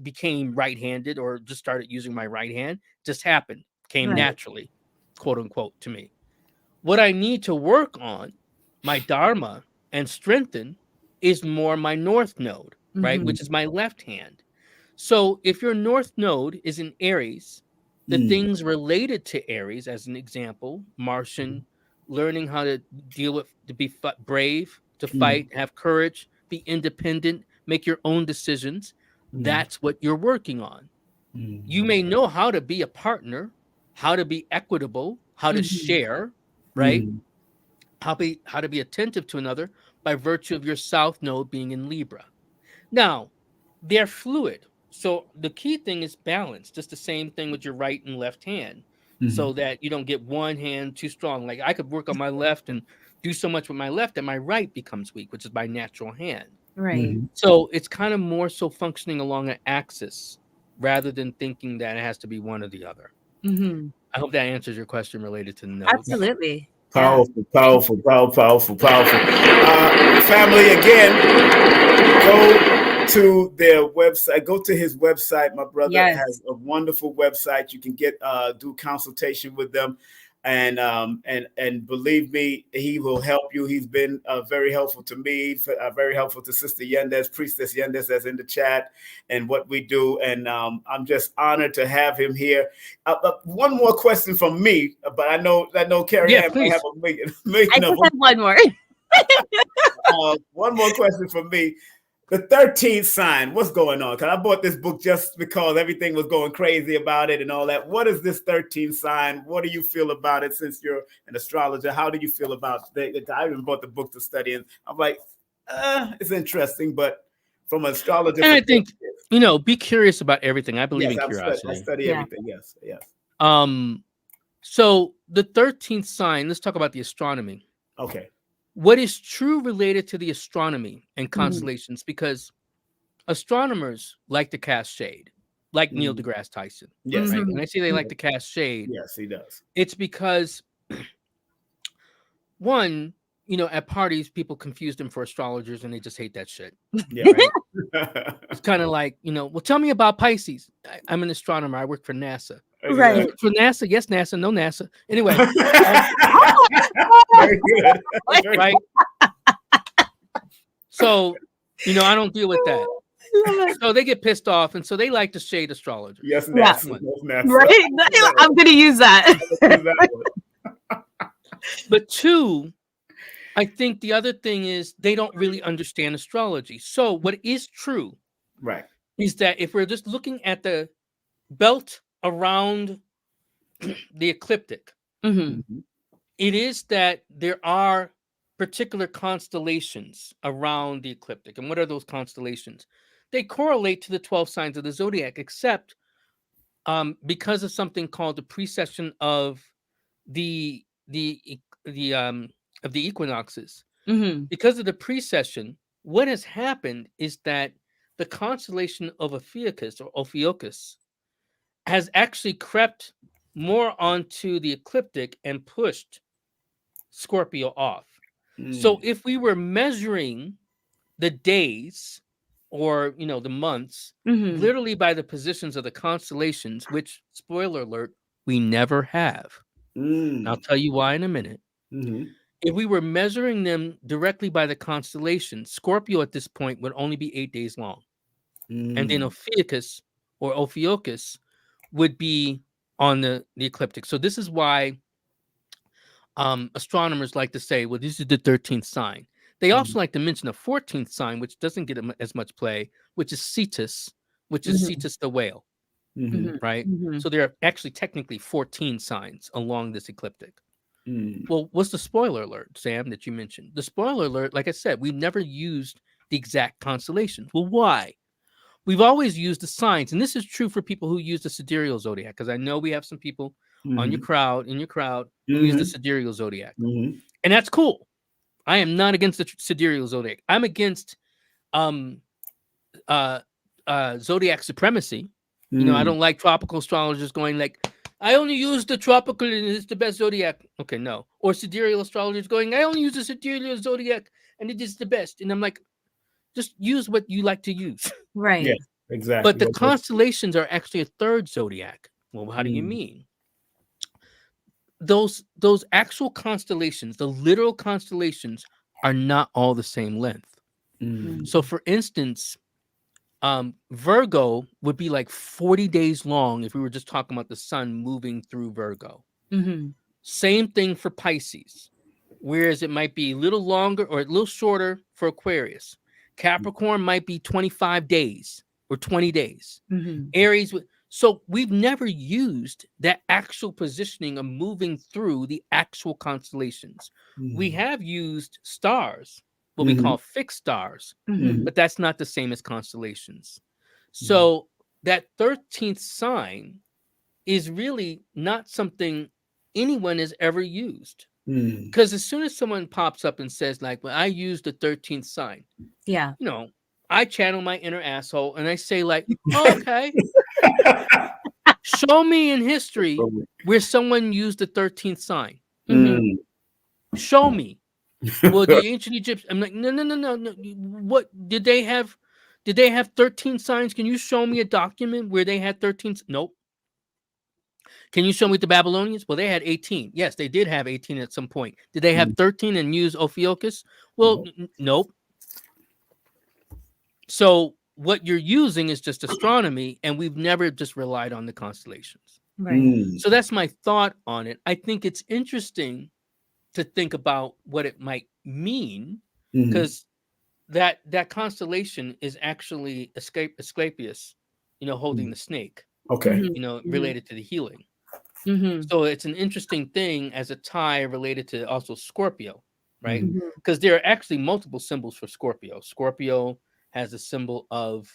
became right-handed or just started using my right hand. It just happened, came naturally, quote unquote, to me. What I need to work on, my dharma, and strengthen is more my north node, right? Which is my left hand. So if your north node is in Aries, the things related to Aries, as an example, Martian, learning how to deal with, to be brave, to fight, have courage, be independent, make your own decisions. That's what you're working on. You may know how to be a partner, how to be equitable, how to share, right? How to be attentive to another by virtue of your south node being in Libra. Now, they're fluid. So the key thing is balance. Just the same thing with your right and left hand, so that you don't get one hand too strong. Like, I could work on my left and do so much with my left that my right becomes weak, which is my natural hand. Right. So it's kind of more so functioning along an axis rather than thinking that it has to be one or the other. I hope that answers your question related to the nodes. Absolutely. Powerful. Family, again, go to their website. Go to his website. My brother has a wonderful website. You can get do consultation with them, and believe me, he will help you. He's been very helpful to me, very helpful to Sister Yendez, Priestess Yendez, that's in the chat, and what we do. And I'm just honored to have him here. One more question from me, but I know Carrie Ann might have a million I just have one more. One more question from me. The 13th sign, what's going on? Because I bought this book just because everything was going crazy about it and all that. What is this 13th sign? What do you feel about it, since you're an astrologer? How do you feel about it? I even bought the book to study, and I'm like, it's interesting, but from an astrologer. And I think, be curious about everything. I believe in curiosity. I study everything, yes. So the 13th sign, let's talk about the astronomy. Okay. What is true related to the astronomy and constellations, because astronomers like to cast shade, like Neil deGrasse Tyson. Yes. Right? When I say they like to cast shade, yes, he does. It's because, one, at parties, people confuse them for astrologers and they just hate that shit. Yeah, right? It's kind of like, well, tell me about Pisces. I'm an astronomer. I work for NASA. Right. For NASA, yes, NASA, no NASA. Anyway. Very good. Right. So, I don't deal with that. So they get pissed off, and so they like to shade astrologers. Yes, NASA. Right. I'm going to use that. But two, I think the other thing is they don't really understand astrology. So what is true, right, is that if we're just looking at the belt around the ecliptic, it is that there are particular constellations around the ecliptic. And what are those constellations? They correlate to the 12 signs of the zodiac, except because of something called the precession of the equinoxes. Because of the precession, what has happened is that the constellation of Ophiuchus has actually crept more onto the ecliptic and pushed Scorpio off. So if we were measuring the days or the months, literally by the positions of the constellations, which, spoiler alert, we never have. And I'll tell you why in a minute. If we were measuring them directly by the constellations, Scorpio at this point would only be 8 days long. And then Ophiuchus or Ophiuchus would be on the ecliptic. So this is why astronomers like to say, well, this is the 13th sign. They also like to mention a 14th sign, which doesn't get as much play, which is Cetus, which is Cetus the whale, right? So there are actually technically 14 signs along this ecliptic. Well, what's the spoiler alert, Sam, that you mentioned? The spoiler alert, like I said, we've never used the exact constellations. Well, why? We've always used the signs, and this is true for people who use the sidereal zodiac, because I know we have some people in your crowd who use the sidereal zodiac, and that's cool. I am not against the sidereal zodiac. I'm against zodiac supremacy. I don't like tropical astrologers going like, I only use the tropical and it's the best zodiac. Okay, no. Or sidereal astrologers going, I only use the sidereal zodiac and it is the best. And I'm like, just use what you like to use. Right. Yeah, exactly. But the constellations are actually a third zodiac. Well, how do you mean? Those actual constellations, the literal constellations, are not all the same length. So for instance, Virgo would be like 40 days long if we were just talking about the sun moving through Virgo. Same thing for Pisces, whereas it might be a little longer or a little shorter for Aquarius. Capricorn might be 25 days or 20 days. Aries would. So we've never used that actual positioning of moving through the actual constellations. We have used stars, what we call fixed stars, but that's not the same as constellations. So that 13th sign is really not something anyone has ever used. Because as soon as someone pops up and says like, well, I used the 13th sign. Yeah. I channel my inner asshole and I say like, oh, okay. Show me in history where someone used the 13th sign. Show me. Well, the ancient Egyptians. I'm like, no. What did they have? Did they have 13 signs? Can you show me a document where they had 13? Nope. Can you show me the Babylonians? Well, they had 18. Yes, they did have 18 at some point. Did they have 13 and use Ophiuchus? Well, nope. So what you're using is just astronomy, and we've never just relied on the constellations. Right. So that's my thought on it. I think it's interesting to think about what it might mean, because that constellation is actually Asclepius, holding the snake. Okay. Related to the healing. So it's an interesting thing as a tie related to also Scorpio, right? Because there are actually multiple symbols for Scorpio. Scorpio has a symbol of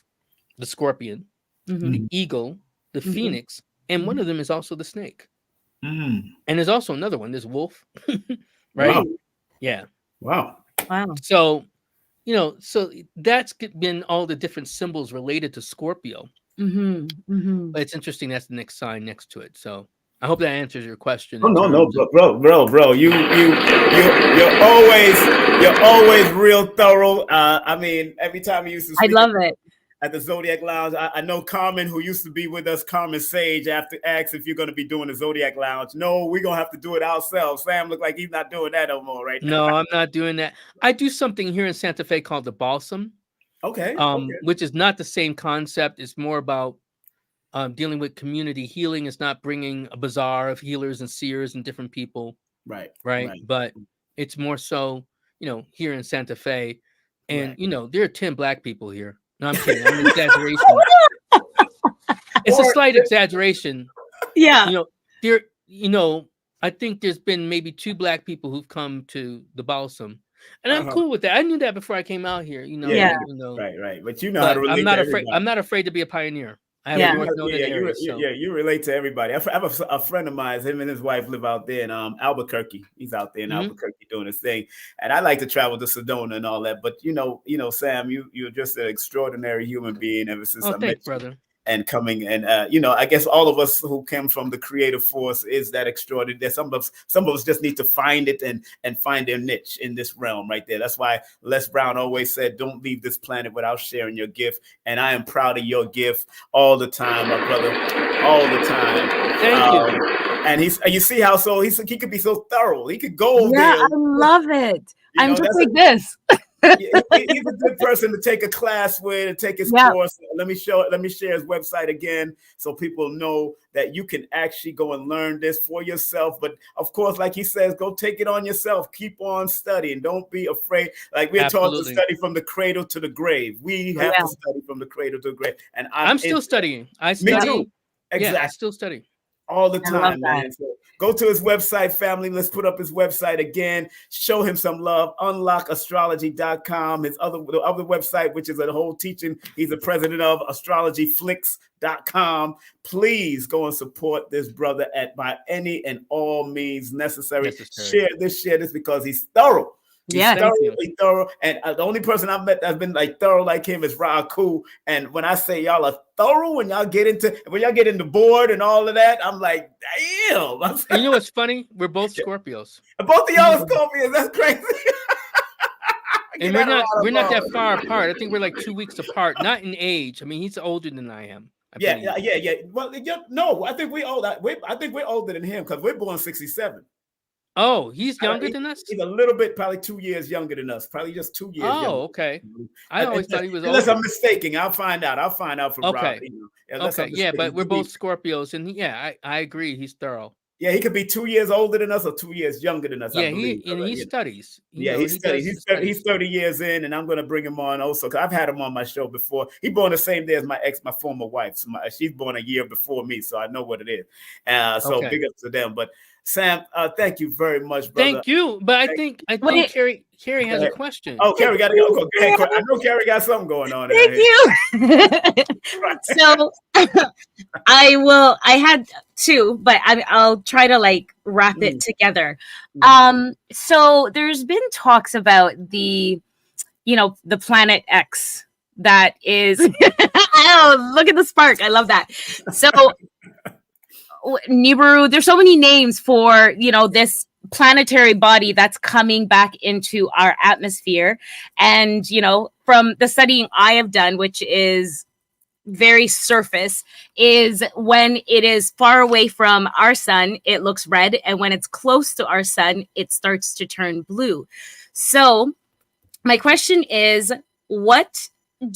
the scorpion, the eagle, the phoenix, and one of them is also the snake. And there's also another one, there's wolf, right? Wow. Yeah. Wow. So, so that's been all the different symbols related to Scorpio. But it's interesting that's the next sign next to it. So I hope that answers your question. Oh no, bro. You're always real thorough. I mean, every time you used to speak, I love it. At the Zodiac Lounge, I know Carmen, who used to be with us, Carmen Sage, after asked if you're going to be doing the Zodiac Lounge. No, we're going to have to do it ourselves. Sam look like he's not doing that no more, right? No, I'm not doing that. I do something here in Santa Fe called the Balsam. Okay. Which is not the same concept. It's more about dealing with community healing. It's not bringing a bazaar of healers and seers and different people. Right. But it's more so, here in Santa Fe. And, there are 10 Black people here. No, I'm kidding. I'm an exaggeration. It's a slight exaggeration. Yeah. I think there's been maybe 2 Black people who've come to the Balsam. And I'm cool with that. I knew that before I came out here. Right. But how to relate I'm not to afraid. everybody. I'm not afraid to be a pioneer. I have a North Node in Aries, you relate to everybody. I have a friend of mine. Him and his wife live out there in Albuquerque. He's out there in Albuquerque doing his thing. And I like to travel to Sedona and all that. But Sam, you're just an extraordinary human being ever since I met you. Brother. and coming. And I guess all of us who came from the creative force is that extraordinary. Some of us just need to find it and find their niche in this realm right there. That's why Les Brown always said, don't leave this planet without sharing your gift. And I am proud of your gift all the time, my brother, all the time. Thank you. And you see how he could be so thorough. He could go there. I love it. I'm just like this. He's a good person to take a class with and take his course. Let me share his website again so people know that you can actually go and learn this for yourself. But of course, like he says, go take it on yourself. Keep on studying. Don't be afraid. Like we're taught to study from the cradle to the grave. We have to study from the cradle to the grave. And I'm still studying. Me too. Exactly. I still study. All the time, man. So go to his website, family. Let's put up his website again. Show him some love. Unlockastrology.com. His other website, which is a whole teaching. He's the president of astrologyflix.com. Please go and support this brother by any and all means necessary. Share this because he's thorough. He's thorough. And the only person I've met that's been like thorough like him is Raku. And when I say y'all are thorough, when y'all get into board and all of that, I'm like, damn. You know what's funny? We're both Scorpios. Both of y'all are Scorpios. That's crazy. And we're not that far apart. I think we're like 2 weeks apart. Not in age. I mean, he's older than I am. Yeah. Well, no, I think we're older than him because we're born 67. Oh, he's younger than us? He's a little bit, probably 2 years younger than us. Probably just 2 years younger. Okay. I always thought he was unless older. I'm mistaken. I'll find out from Rob. Okay. But we're both Scorpios. And I agree. He's thorough. Yeah, he could be 2 years older than us or 2 years younger than us. Yeah, he studies. He studies. He's 30 years in, and I'm going to bring him on also because I've had him on my show before. He's born the same day as my former wife. So she's born a year before me, so I know what it is. So big up to them. But Sam, thank you very much, brother. Thank you. But I think Carrie has a question. Oh, Carrie got to go. Go ahead. I know Carrie got something going on. Thank you. So I had two, but I'll try to like wrap it together. So there's been talks about the planet X that is oh, look at the spark. I love that. So Nibiru, there's so many names for, this planetary body that's coming back into our atmosphere. And, from the studying I have done, which is very surface, is when it is far away from our sun, it looks red. And when it's close to our sun, it starts to turn blue. So my question is, what are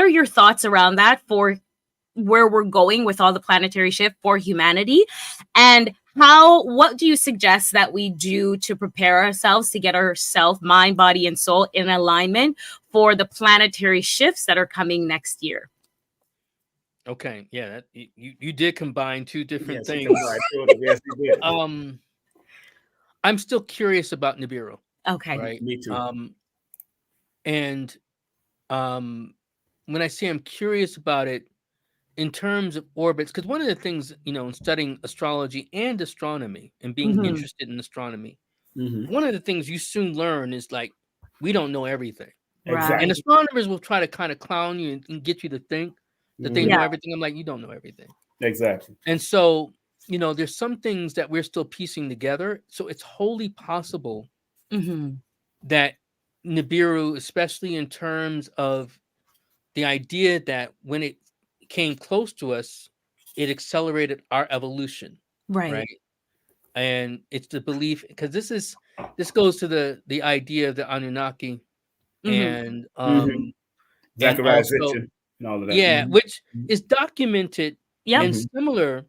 your thoughts around that for where we're going with all the planetary shift for humanity, and what do you suggest that we do to prepare ourselves to get ourselves, mind, body, and soul in alignment for the planetary shifts that are coming next year? Okay, yeah, you did combine two different things. Yes, you did. I'm still curious about Nibiru. Okay, right? Me too. And when I say I'm curious about it, in terms of orbits, because one of the things, in studying astrology and astronomy and being interested in astronomy, one of the things you soon learn is like, we don't know everything. Exactly. And astronomers will try to kind of clown you and get you to think that they know everything. I'm like, you don't know everything. Exactly. And so, there's some things that we're still piecing together. So it's wholly possible that Nibiru, especially in terms of the idea that when it came close to us, it accelerated our evolution, right? And it's the belief, because this goes to the idea of the Anunnaki and Zacharias and all of that. Which is documented and similar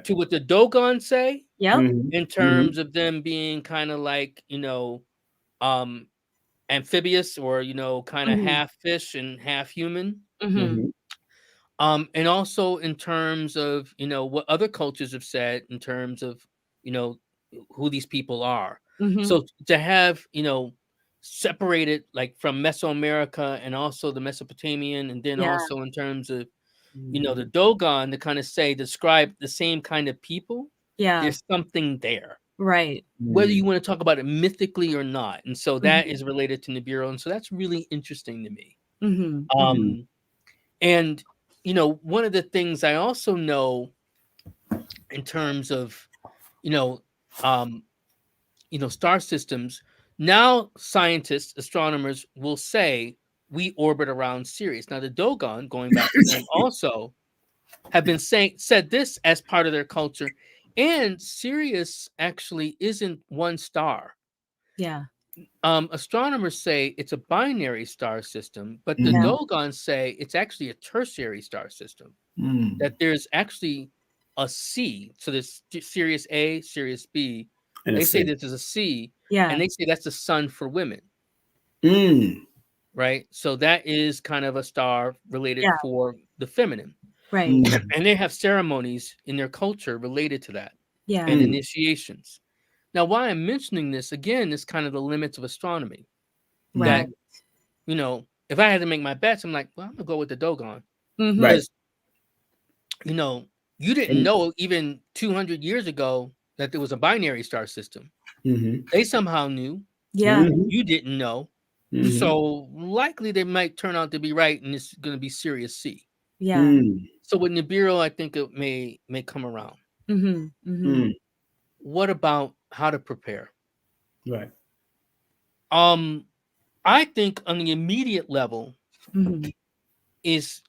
to what the Dogon say in terms of them being kind of like amphibious or kind of half fish and half human. And also in terms of, what other cultures have said in terms of, who these people are. So to have, separated like from Mesoamerica and also the Mesopotamian, and then also in terms of, the Dogon to kind of describe the same kind of people. There's something there. Right. Whether you want to talk about it mythically or not. And so that is related to Nibiru. And so that's really interesting to me. And, one of the things I also know in terms of, star systems, now scientists, astronomers will say we orbit around Sirius. Now the Dogon, going back to them, also have been said this as part of their culture. And Sirius actually isn't one star. Yeah. Astronomers say it's a binary star system, but the Dogons say it's actually a tertiary star system. That there's actually a C. So there's Sirius A, Sirius B. And they say this is a C. Yeah. And they say that's the sun for women. Right. So that is kind of a star related for the feminine. Right. And they have ceremonies in their culture related to that. Yeah. And initiations. Now, why I'm mentioning this again is kind of the limits of astronomy. Right. That, if I had to make my bets, I'm like, well, I'm gonna go with the Dogon. Right. You didn't know even 200 years ago that there was a binary star system. They somehow knew. Yeah. You didn't know. So likely they might turn out to be right, and it's going to be Sirius C. Yeah. So with Nibiru, I think it may come around. What about how to prepare? Right. I think on the immediate level is,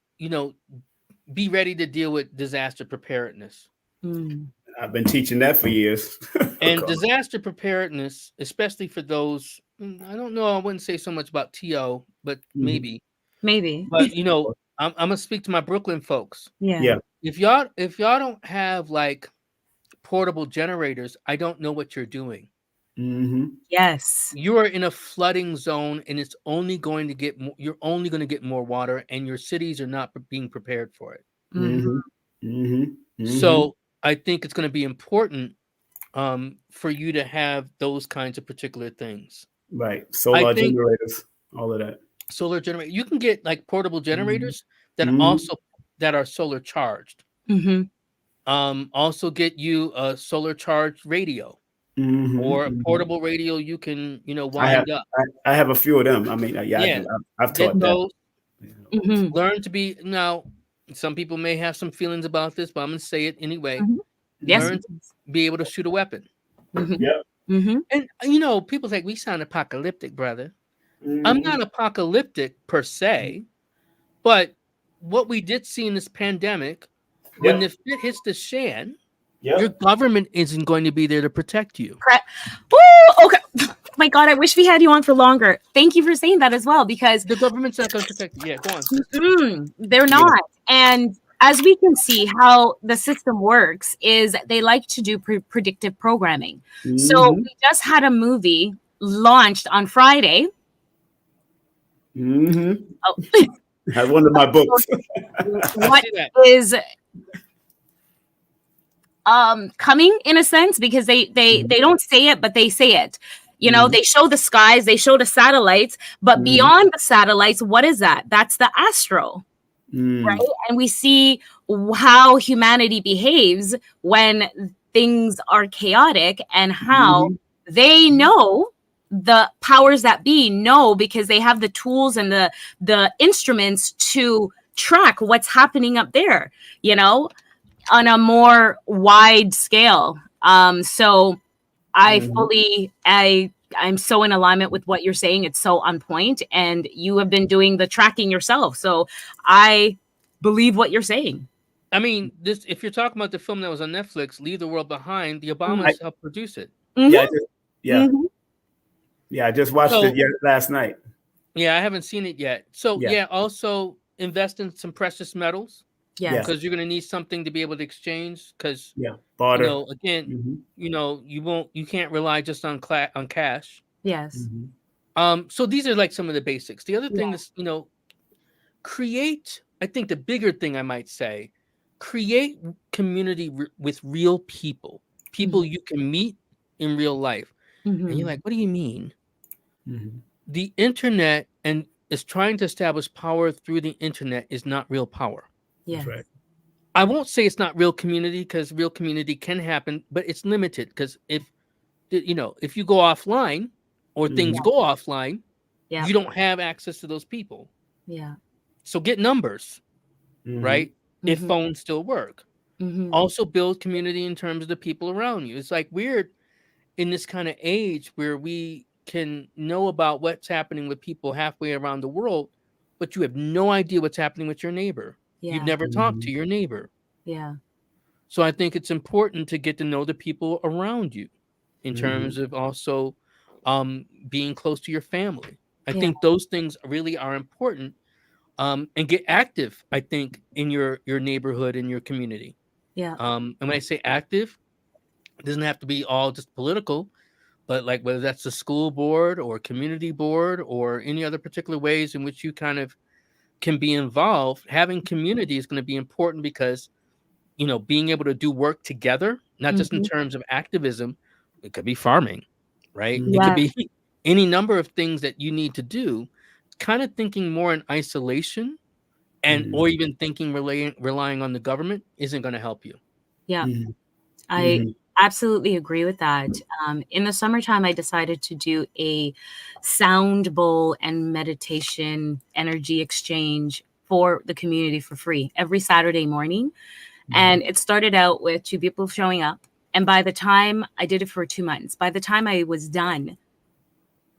be ready to deal with disaster preparedness. I've been teaching that for years. And disaster preparedness, especially for those, I don't know, I wouldn't say so much about TO, but maybe. But I'm gonna speak to my Brooklyn folks. Yeah. If y'all don't have like portable generators, I don't know what you're doing. Yes. You are in a flooding zone, and it's only going to get more, you're only going to get more water, and your cities are not being prepared for it. So I think it's going to be important for you to have those kinds of particular things. Right. Solar generators, all of that. Solar generator. You can get like portable generators that are solar charged. Also get you a solar charged radio. Or a portable radio you can, wind up. I have a few of them. I mean, I've taught those. Learn to be, now, some people may have some feelings about this, but I'm going to say it anyway. Learn to be able to shoot a weapon. And, people say, we sound apocalyptic, brother. I'm not apocalyptic per se, but what we did see in this pandemic, when the shit hits the shan, your government isn't going to be there to protect you. Okay. Oh my God, I wish we had you on for longer. Thank you for saying that as well, because the government's not going to protect you. Yeah, go on. They're not. And as we can see, how the system works is they like to do predictive programming. So we just had a movie launched on Friday. That's one of my books. What is coming in a sense, because they don't say it, but they say it. They show the skies, they show the satellites, but beyond the satellites, what is that? That's the astro, right? And we see how humanity behaves when things are chaotic, and how they know, the powers that be know, because they have the tools and the instruments to track what's happening up there, on a more wide scale. So I'm so in alignment with what you're saying. It's so on point, and you have been doing the tracking yourself. So I believe what you're saying. I mean, if you're talking about the film that was on Netflix, Leave the World Behind, the Obamas helped produce it. I just watched it last night. Yeah, I haven't seen it yet. So also invest in some precious metals. Yeah, because you're going to need something to be able to exchange. Because barter. You can't rely just on cash. Yes. So these are like some of the basics. The other thing is, create. I think the bigger thing I might say, create community with real people you can meet in real life. And you're like, what do you mean? The internet is trying to establish power through the internet is not real power. Yeah. That's right. I won't say it's not real community, because real community can happen, but it's limited, because if you go offline or things go offline, you don't have access to those people. Yeah. So get numbers. right? If phones still work. Also build community in terms of the people around you. It's like weird in this kind of age where we can know about what's happening with people halfway around the world, but you have no idea what's happening with your neighbor. Yeah. You've never talked to your neighbor. Yeah. So I think it's important to get to know the people around you in terms of also being close to your family. I think those things really are important, and get active, I think, in your neighborhood, in your community. Yeah. And when I say active, it doesn't have to be all just political, but like whether that's the school board or community board or any other particular ways in which you kind of can be involved, having community is going to be important because, you know, being able to do work together, not just in terms of activism, it could be farming, right? It could be any number of things that you need to do. Kind of thinking more in isolation and or even thinking relying on the government isn't going to help you. Yeah, I absolutely agree with that. In the summertime, I decided to do a sound bowl and meditation energy exchange for the community for free every Saturday morning. And it started out with 2 people showing up. And by the time I did it for 2 months, by the time I was done,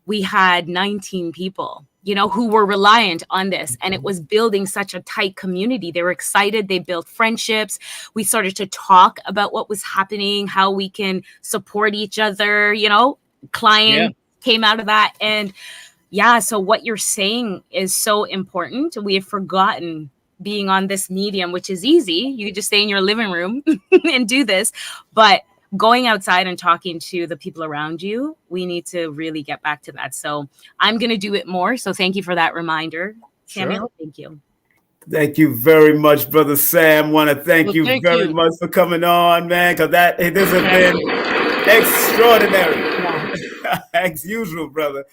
we had 19 people, you know, who were reliant on this. And it was building such a tight community. They were excited. They built friendships. We started to talk about what was happening, how we can support each other, you know, client came out of that. And so what you're saying is so important. We have forgotten being on this medium, which is easy. You just stay in your living room and do this. But going outside and talking to the people around you, we need to really get back to that. So I'm going to do it more. So thank you for that reminder, Samuel. Sure. Thank you. Thank you very much, Brother Sam. Want to thank you very much for coming on, man, because this has been extraordinary. As usual, brother.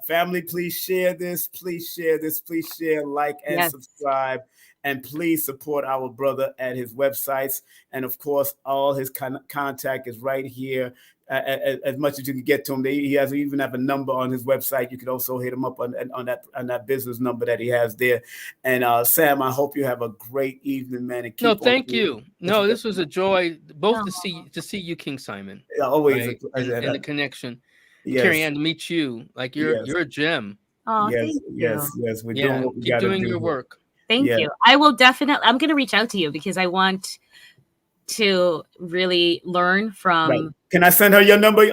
Family, please share this. Please share this. Please share, like, and subscribe. And please support our brother at his websites. And of course, all his contact is right here. As much as you can get to him, he even have a number on his website. You can also hit him up on that business number that he has there. And Sam, I hope you have a great evening, man. And keep thank you. No, this was a joy, both to see you, King Simon. Yeah, always right? and the connection. Carrie Ann, to meet you, like you're a gem. Oh, thank you. Yes. We're doing what we keep doing your work. Thank you. I will definitely, I'm going to reach out to you because I want to really learn from. Right. Can I send her your number,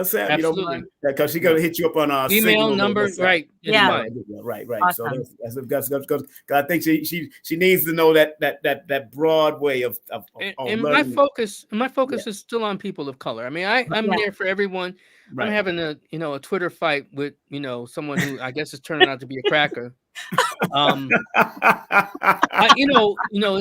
Sam? Absolutely. You don't mind? Because she's going to hit you up on our email number. Right. Yeah. Right. Awesome. So that's I think she needs to know that broad way of and my focus is still on people of color. I mean, I'm there for everyone. Right. I'm having a Twitter fight with, someone who I guess is turning out to be a cracker. It's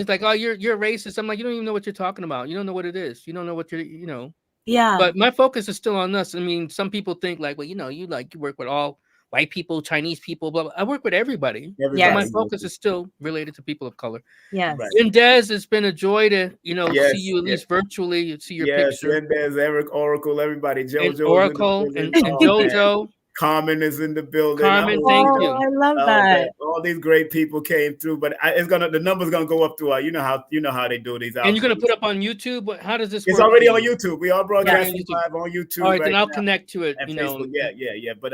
like, oh, you're racist. I'm like, you don't even know what you're talking about. You don't know what it is. You don't know what you're. Yeah. But my focus is still on us. I mean, some people think like, well, you work with all white people, Chinese people, blah, blah. I work with everybody. Yes. My focus is still related to people of color. Yes. Right. And Des, it's been a joy to, see you at least virtually, see your picture. Yes, Des, Eric, Oracle, everybody. JoJo. And Oracle and JoJo. Carmen is in the building. Carmen, thank you. I love that. All these great people came through, but the number's gonna go up to you know how they do these. And you're gonna put up on YouTube. How does this work? It's already on YouTube. We are broadcasting live on YouTube. All right, then I'll connect to it. Facebook. Yeah. But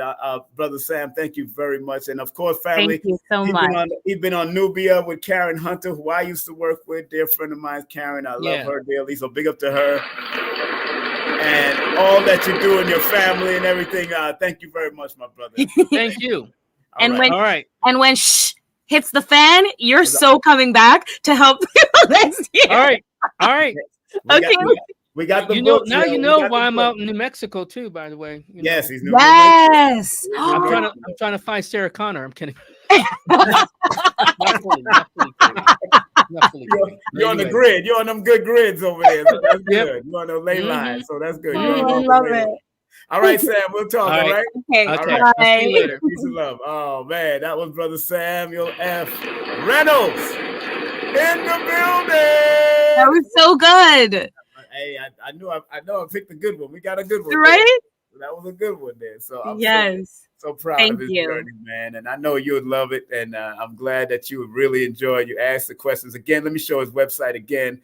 Brother Sam, thank you very much, and of course, family. Thank you so much. He's been on Nubia with Karen Hunter, who I used to work with, dear friend of mine, Karen. I love her dearly, so big up to her. And all that you do in your family and everything. Thank you very much, my brother. Thank you. And when hits the fan, you're so coming back to help people next year. All right. Okay. We got the books. Now you know why I'm out in New Mexico too. By the way. Yes, he's Yes. I'm trying to find Sarah Connor. I'm kidding. Not fully. You're on the grid. You're on them good grids over there. So that's good. You're on the lane line. So that's good. I love it. All right, Sam. We'll talk. All right. Okay. All right. Bye. See you later. Peace and love. Oh man, that was Brother Samuel F. Reynolds in the building. That was so good. Hey, I know I picked a good one. We got a good one. Right? There. That was a good one there. So yes. So proud Thank of his you. journey, man. And I know you would love it. And I'm glad that you would really enjoy it. You asked the questions. Again, let me show his website again.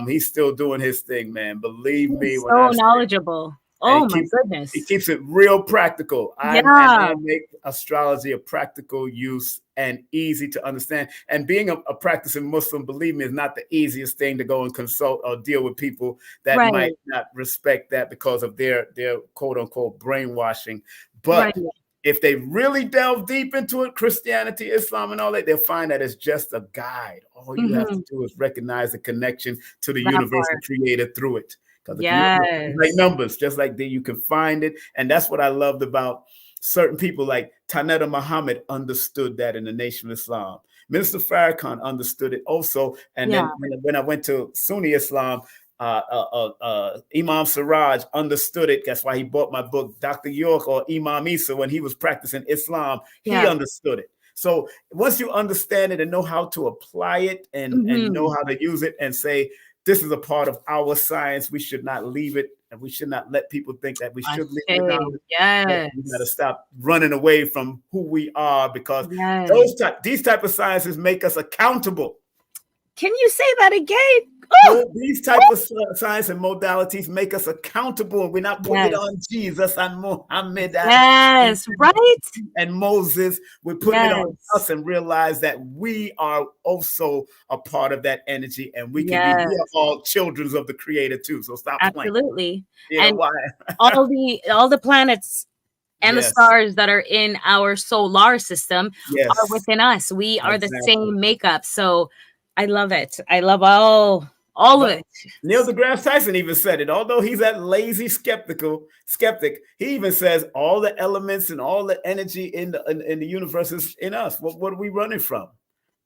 He's still doing his thing, man. Believe me. He's so knowledgeable. Oh my goodness. He keeps it real practical. I make astrology a practical use and easy to understand. And being a practicing Muslim, believe me, is not the easiest thing to go and consult or deal with people that might not respect that because of their quote unquote brainwashing. But if they really delve deep into it, Christianity, Islam, and all that, they'll find that it's just a guide. All you have to do is recognize the connection to the universal creator through it. Because like numbers, just like that, you can find it. And that's what I loved about certain people like Tanetta Muhammad understood that in the Nation of Islam. Minister Farrakhan understood it also. And then when I went to Sunni Islam, Imam Siraj understood it. That's why he bought my book, Dr. York or Imam Isa, when he was practicing Islam, he understood it. So once you understand it and know how to apply it and know how to use it and say, this is a part of our science, we should not leave it, and we should not let people think that we should leave it down. We got to stop running away from who we are, because these type of sciences make us accountable. Can you say that again? These type of science and modalities make us accountable, and we're not putting it on Jesus and Muhammad and Moses. We're putting it on us and realize that we are also a part of that energy, and we can be, we are all children of the creator too. So stop playing. Absolutely. And all the planets and the stars that are in our solar system are within us. We are the same makeup. So I love it. I love all of it. Neil deGrasse Tyson even said it. Although he's that lazy skeptic, he even says all the elements and all the energy in the universe is in us. What are we running from?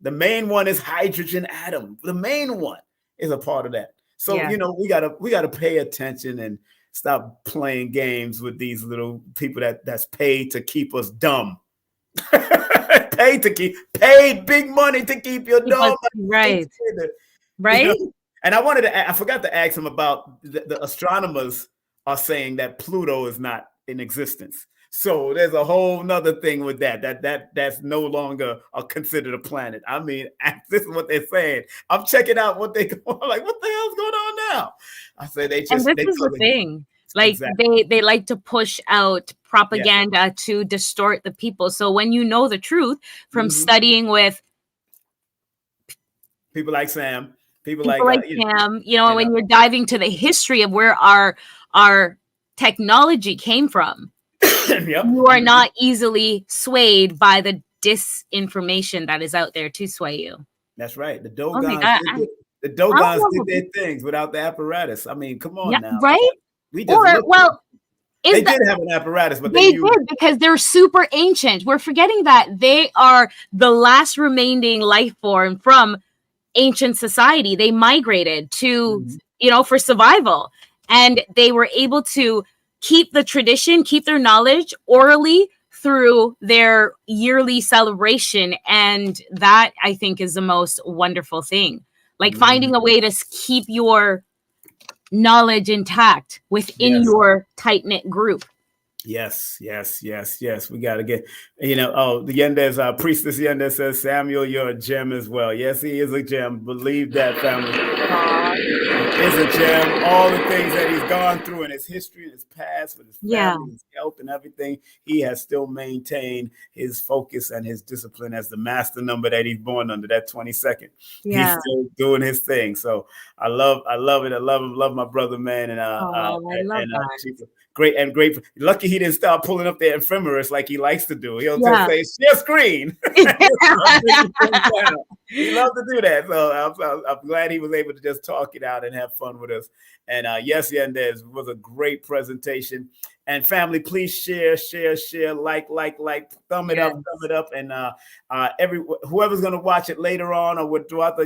The main one is hydrogen atom. The main one is a part of that. So we gotta pay attention and stop playing games with these little people that's paid to keep us dumb. paid big money to keep your dumb. Right. And I forgot to ask him about the astronomers are saying that Pluto is not in existence. So there's a whole nother thing with that's no longer considered a planet. I mean, this is what they're saying. I'm checking out what they like. What the hell's going on now? I said they just. And this is the thing. Like they like to push out propaganda to distort the people. So when you know the truth from studying with people like Sam, people like Sam, when you're diving to the history of where our technology came from, you are not easily swayed by the disinformation that is out there to sway you. That's right. The Dogons did their things without the apparatus. I mean, come on now. Right? They did have an apparatus, but they did because they're super ancient. We're forgetting that they are the last remaining life form from ancient society. They migrated to, for survival, and they were able to keep the tradition, keep their knowledge orally through their yearly celebration. And that, I think, is the most wonderful thing. Like finding a way to keep your knowledge intact within your tight-knit group. Yes. We got to get, the Yendez, Priestess Yendez says, Samuel, you're a gem as well. Yes, he is a gem. Believe that, family. He is a gem. All the things that he's gone through in his history, in his past, with his family, his health and everything, he has still maintained his focus and his discipline as the master number that he's born under, that 22nd. He's still doing his thing. So I love it. I love him. Love my brother, man. And I love that. Great. Lucky he didn't start pulling up the ephemeris like he likes to do. He'll just say, share screen. He loves to do that. So I'm glad he was able to just talk it out and have fun with us. And yes, Yendez, was a great presentation. And family, please share, like, thumb it up. And whoever's gonna watch it later on or because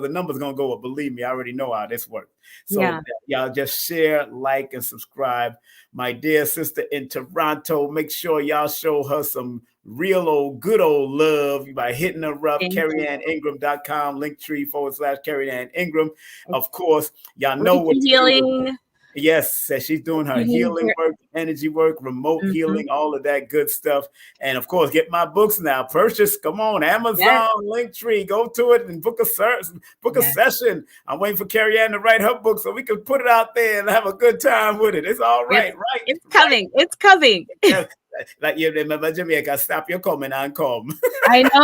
the number's gonna go up. Believe me, I already know how this works. So y'all just share, like, and subscribe. My dear sister in Toronto, make sure y'all show her some real good old love by hitting her up. CarrieAnnIngram.com, Linktree /CarrieAnnIngram. Of course, y'all know what healing. Yes, she's doing her healing work, energy work, remote healing, all of that good stuff. And of course, get my books now. Purchase, come on, Amazon, Linktree, go to it and book a session. I'm waiting for Carrie Ann to write her book so we can put it out there and have a good time with it. It's all right, right? It's coming. It's coming. Like you remember Jamaica, stop your coming and come. I know.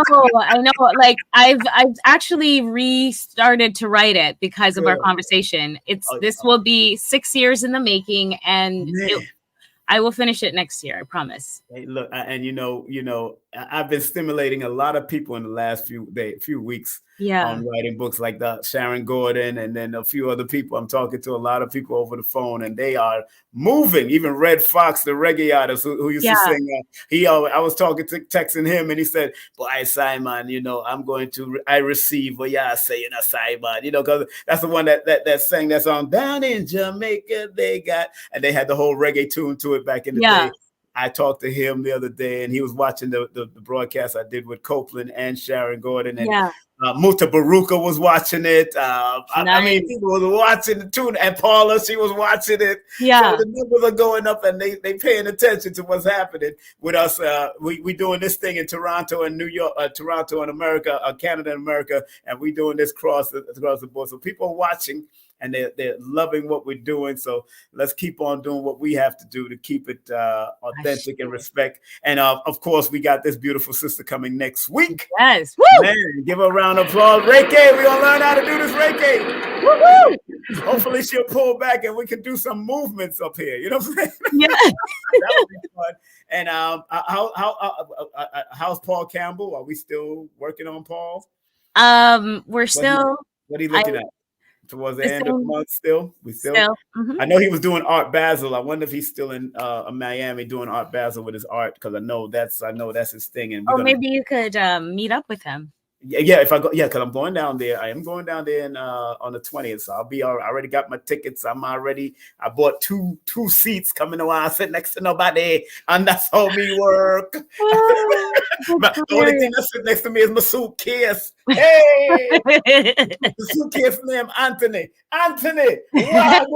Like I've actually restarted to write it because of our conversation. This will be 6 years in the making, and I will finish it next year. I promise. Hey, look, and you know, I've been stimulating a lot of people in the last few weeks on writing books, like Sharon Gordon, and then a few other people. I'm talking to a lot of people over the phone, and they are moving. Even Red Fox, the reggae artist who used to sing, I was texting him, and he said, "Boy, Simon, you know, I receive what y'all saying, Simon, you know, because that's the one that sang that song down in Jamaica. They had the whole reggae tune to it back in the day." I talked to him the other day, and he was watching the broadcast I did with Copeland and Sharon Gordon, and Muta Baruka was watching it. I mean, people was watching it too, and Paula, she was watching it. So the numbers are going up, and they paying attention to what's happening with us. We doing this thing in Toronto and New York, Toronto and America, Canada and America, and we doing this across the board. So people are watching, and they're loving what we're doing. So let's keep on doing what we have to do to keep it authentic and respect. And of course, we got this beautiful sister coming next week. Yes. Woo! Man, give her a round of applause. Reiki, we're going to learn how to do this Reiki. Woo-hoo! Hopefully she'll pull back and we can do some movements up here. You know what I'm saying? Yeah. That would be fun. And how's Paul Campbell? Are we still working on Paul? We're still. What are you looking at? Towards the end of the month still? I know he was doing Art Basel. I wonder if he's still in Miami doing Art Basel with his art, because I know that's his thing. And maybe you could meet up with him. Yeah, if I go, because I'm going down there. I am going down there on the 20th. So I already got my tickets. I bought two seats coming around. I sit next to nobody, and that's how me work. But the only thing that sits next to me is my suitcase. Hey, the suitcase name Anthony. Wow.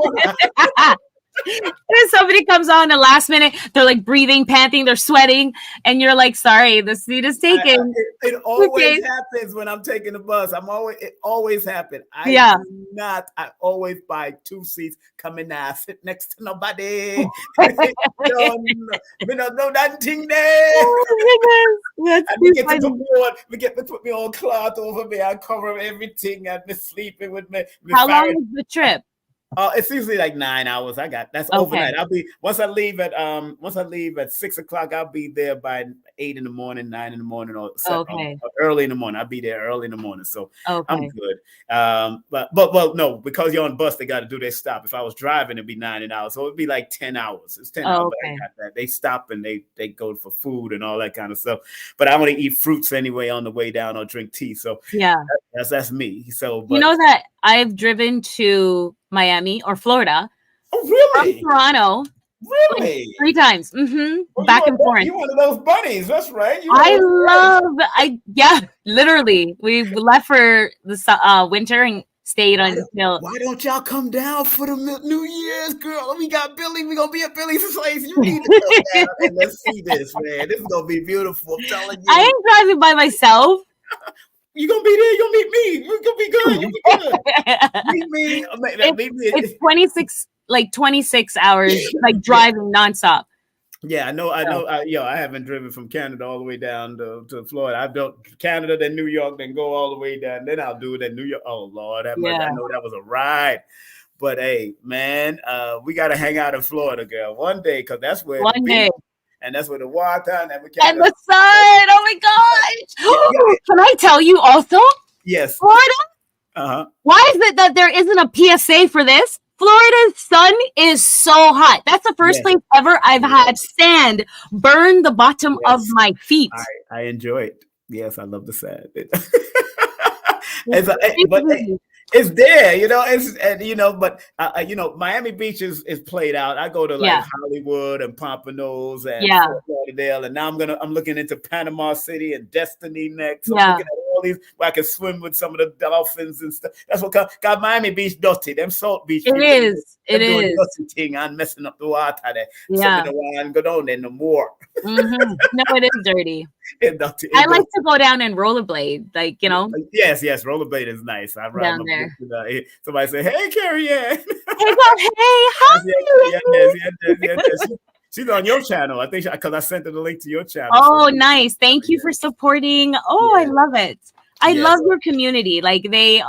Somebody comes on the last minute, they're like breathing, panting, they're sweating, and you're like, sorry, the seat is taken. It always happens when I'm taking the bus. It always happens. I always buy two seats. Come in there, sit next to nobody. No nothing there. We get to put me on cloth over me. I cover everything. I've been sleeping with me. How long is the trip? It's usually like 9 hours. That's overnight. Once I leave at 6 o'clock, I'll be there by 8 in the morning, 9 in the morning, or early in the morning. I'll be there early in the morning, so I'm good. But no, because you're on bus, they got to do their stop. If I was driving, it'd be 9 hours, so it'd be like 10 hours. It's 10 hours. But I got that. They stop and they go for food and all that kind of stuff. But I want to eat fruits anyway on the way down or drink tea. So that's me. So you know that I've driven to Miami or Florida. Oh, really? From Toronto. Really? Like 3 times. Mm-hmm. Back and forth. You're one of those bunnies. That's right. Literally. We left for the winter and stayed until. Why don't y'all come down for the New Year's, girl? We got Billy. We're going to be at Billy's place. You need to come down and let's see this, man. This is going to be beautiful. I'm telling you. I ain't driving by myself. You're going to be there. You'll meet me. You're going to be good. You'll be good. Meet me. It's 26 hours, like driving nonstop. Yeah, I know. I haven't driven from Canada all the way down to Florida. I've done Canada, then New York, then go all the way down. Then I'll do it in New York. Oh, Lord. I know that was a ride. But, hey, man, we got to hang out in Florida, girl, one day, because that's where and that's where the water and the sun. Oh my gosh! Can I tell you also? Yes. Florida. Why is it that there isn't a PSA for this? Florida's sun is so hot. That's the first place ever I've had sand burn the bottom of my feet. I enjoy it. Yes, I love the sand. It's there, but Miami Beach is played out. I go to like Hollywood and Pompanos and Fort Lauderdale, and now I'm looking into Panama City and Destiny next. I'm looking at all all these where I can swim with some of the dolphins and stuff. That's what got Miami Beach dirty. Them salt beach. It is. It is. Dirty thing and messing up the water there. Yeah. So I don't go down there no more. Mm-hmm. No, it is dirty. I like to go down and rollerblade, like, you know. Yes, rollerblade is nice. I ride down there. Somebody say, "Hey, Carrie Ann." Hey, hi. Yes. She's on your channel. I think because I sent her the link to your channel. Oh, so nice. Thank you for supporting. Oh, I love it. I love your community. Like they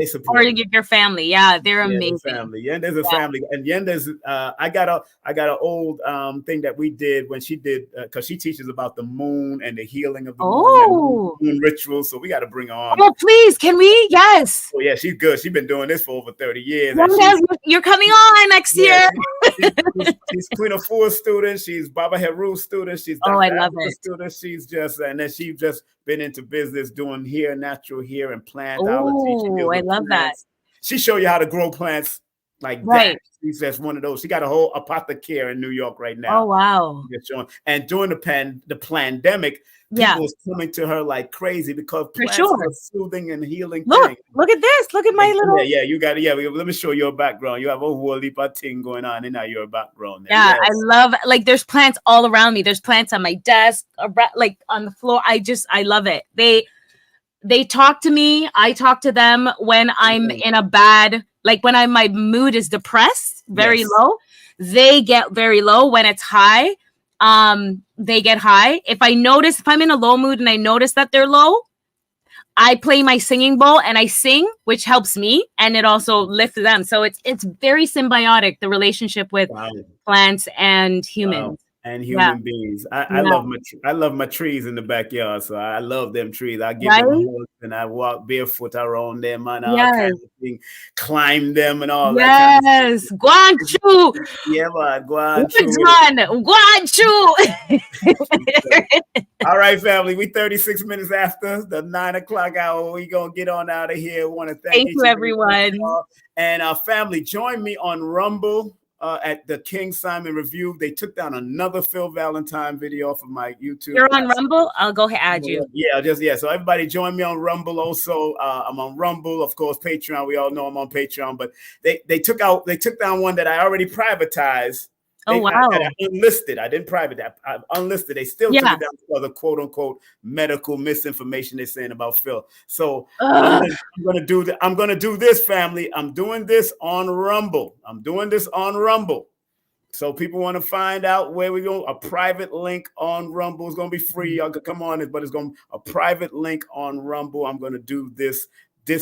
support your family. Yeah, they're amazing. Family. Yenda's a family, and Yenda's. I got an old thing that we did when she did because she teaches about the moon and the healing of the moon rituals. So we got to bring her on. Oh, please, can we? Yes. Oh yeah, she's good. She's been doing this for over 30 years. You're coming on next year. She's Queen of Four student. She's Baba Heru student. She's I love it. Student. She's just been into business doing natural hair and plantology. Oh, I love that. She show you how to grow plants like that. She's just one of those. She got a whole apothecary in New York right now. Oh wow! And during the pandemic, people was coming to her like crazy because plants are soothing and healing. Look at this. Look at my little. Yeah. You got it. Yeah, let me show your background. You have a whole heap of thing going on in your background. There. Yeah, I love there's plants all around me. There's plants on my desk, like on the floor. I love it. They talk to me. I talk to them when I'm in a bad, like when my mood is depressed, very low. They get very low. When it's high, they get high. If I'm in a low mood and I notice that they're low, I play my singing bowl and I sing, which helps me, and it also lifts them. So it's very symbiotic, the relationship with plants and humans. Wow. And human beings. I love my trees in the backyard. So I love them trees. I give them a hug and I walk barefoot around them and all kinds of things, climb them and all that. Yes, Guanchu. Yeah, man, Guanchu. All right, family. We 36 minutes after the 9 o'clock hour. We gonna get on out of here. Want to thank you, everyone. And our family, join me on Rumble. At the King Simon Review. They took down another Phil Valentine video off of my YouTube. You're on Rumble? I'll go add you. Yeah. So everybody join me on Rumble also. I'm on Rumble, of course, Patreon. We all know I'm on Patreon, but they took down one that I already privatized. Oh, wow. I unlisted. I didn't private that. I unlisted. They still took it down for the quote unquote medical misinformation they're saying about Phil. So I'm gonna do this, family. I'm doing this on Rumble. So people want to find out where we go. A private link on Rumble is gonna be free. Y'all can come on it, but it's gonna be a private link on Rumble. I'm gonna do this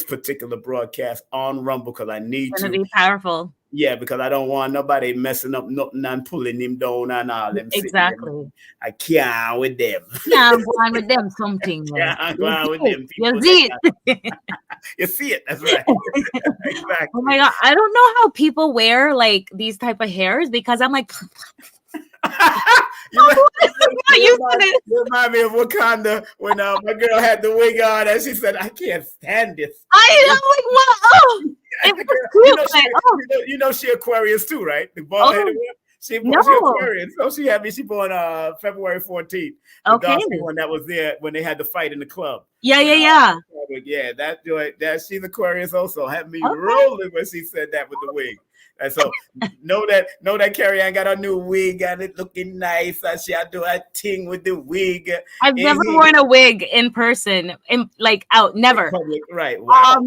particular broadcast on Rumble because I need to. It's gonna be powerful. Yeah, because I don't want nobody messing up nothing and pulling him down and all them. Exactly. I can't with them. Yeah, I'm going with them something. I'm going with them. You see it. You see it. That's right. Exactly. Oh my God. I don't know how people wear like these type of hairs because I'm like. You remind me of Wakanda when my girl had the wig on and she said, "I can't stand this." I'm like, what? You know she Aquarius too, right? The bald headed one. She Aquarius. So she born February 14th. The dark one that was there when they had the fight in the club. Yeah. Yeah, that she's Aquarius also. Had me rolling when she said that with the wig. And so know that Carrie Ann got a new wig and it looking nice and she do a thing with the wig. I've never worn a wig in person, never. Public, right. Wow.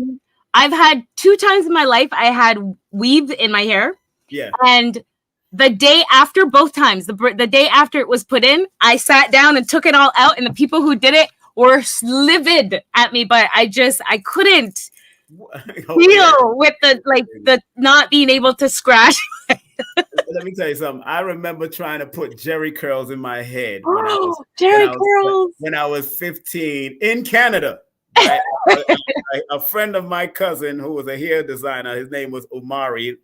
I've had 2 times in my life I had weave in my hair. Yeah. And the day after, both times, the day after it was put in, I sat down and took it all out, and the people who did it were livid at me, but I couldn't deal with the not being able to scratch. Let me tell you something. I remember trying to put Jerry curls in my head when I was 15 in Canada. A friend of my cousin who was a hair designer, his name was Omari.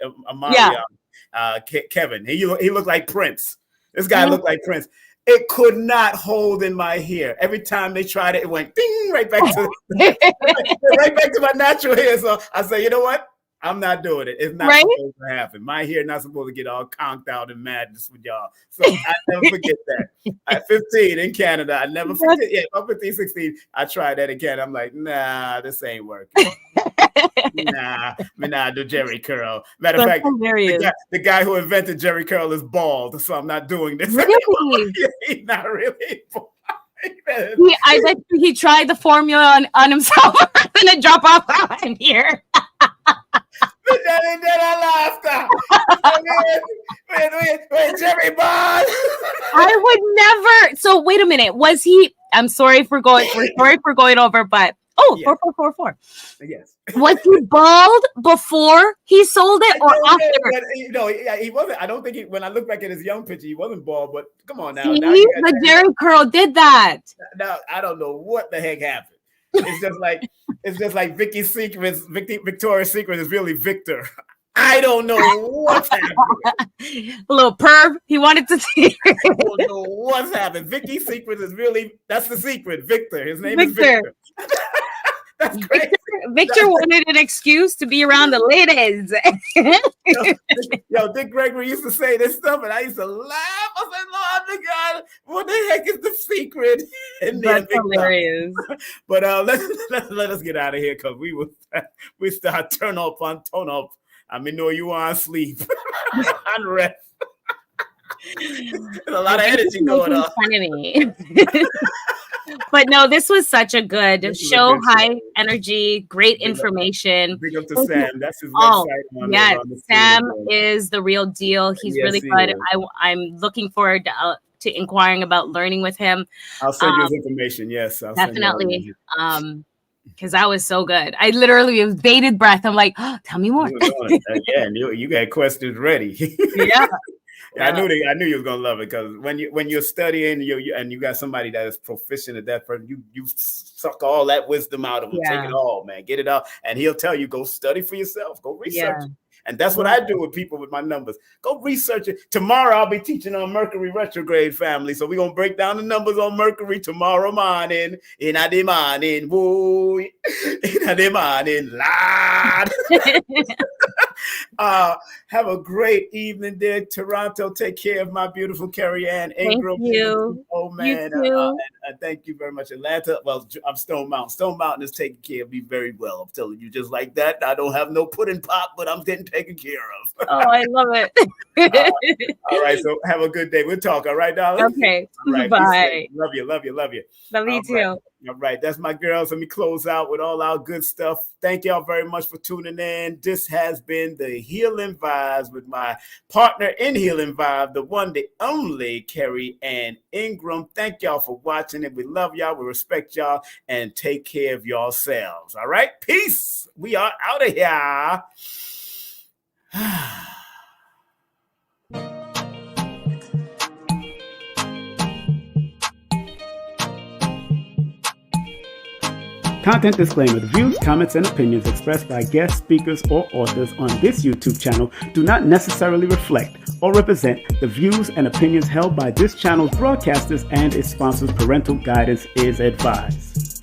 Kevin. He looked like Prince. This guy looked like Prince. It could not hold in my hair. Every time they tried it, it went ding right back to my natural hair. So I said, you know what? I'm not doing it. It's not supposed to happen. My hair not supposed to get all conked out and madness with y'all. So I never forget that. At 15 in Canada, I never forget. Yeah, I'm 15, 16. I tried that again. I'm like, nah, this ain't working. Nah, do Jerry curl. Matter of fact, the guy who invented Jerry curl is bald, so I'm not doing this. Really? He's not really bald. I bet he tried the formula on himself and then drop off on here. Then I laughed. Wait, Jerry Bond. I would never. So wait a minute. Was he? I'm sorry for going. We're sorry for going over, but yes. 4444. Yes. Was he bald before he sold it or after? No, he wasn't. I don't think when I look back at his young picture, he wasn't bald. But come on now. See, the Jerry curl did that. Now I don't know what the heck happened. It's just like Victoria's Secret is really Victor. I don't know what's happening. A little perv. He wanted to see. I don't know what's happening. Vicky's Secret is really, that's the secret. Victor. His name is Victor. That's great. Victor wanted an excuse to be around the ladies. Yo, Dick Gregory used to say this stuff, and I used to laugh. I said, Lord, God, what the heck is the secret? And that's hilarious. But let us get out of here because we start turn up on tone up. I mean, no, you are asleep. Unrest. There's a lot of energy going on. Funny. But no, this was such a good show. High energy, great information. Big up to Sam. That's his website. Yes, Sam is the real deal. He's really good. I'm looking forward to inquiring about learning with him. I'll send you his information. Yes, definitely. Because that was so good. I literally was bated breath. I'm like, tell me more. Yeah, you got questions ready. Yeah. Yeah, I knew you was gonna love it because when you're studying, you got somebody that is proficient at that person, you suck all that wisdom out of them, take it all, man, get it out, and he'll tell you go study for yourself, go research. And that's what I do with people with my numbers. Go research it. Tomorrow I'll be teaching on Mercury retrograde, family. So we're going to break down the numbers on Mercury tomorrow morning. In the morning, woo. In the morning, lad. Have a great evening there, Toronto. Take care of my beautiful Carrie Ann Ingram. Thank you. Oh, man. You too. And thank you very much, Atlanta. Well, I'm Stone Mountain. Stone Mountain is taking care of me very well. I'm telling you, just like that. I don't have no pudding pop, but I'm getting taken care of. Oh, I love it. All right. So have a good day. We'll talk. All right, darling? Okay. All right, bye. Love you. Love you too. Right. All right. That's my girls. Let me close out with all our good stuff. Thank y'all very much for tuning in. This has been the Healing Vibes with my partner in Healing Vibe, the one, the only Carrie Ann Ingram. Thank y'all for watching it. We love y'all. We respect y'all and take care of yourselves. All right. Peace. We are out of here. Content disclaimer. The views, comments, and opinions expressed by guest speakers or authors on this YouTube channel do not necessarily reflect or represent the views and opinions held by this channel's broadcasters and its sponsors. Parental guidance is advised.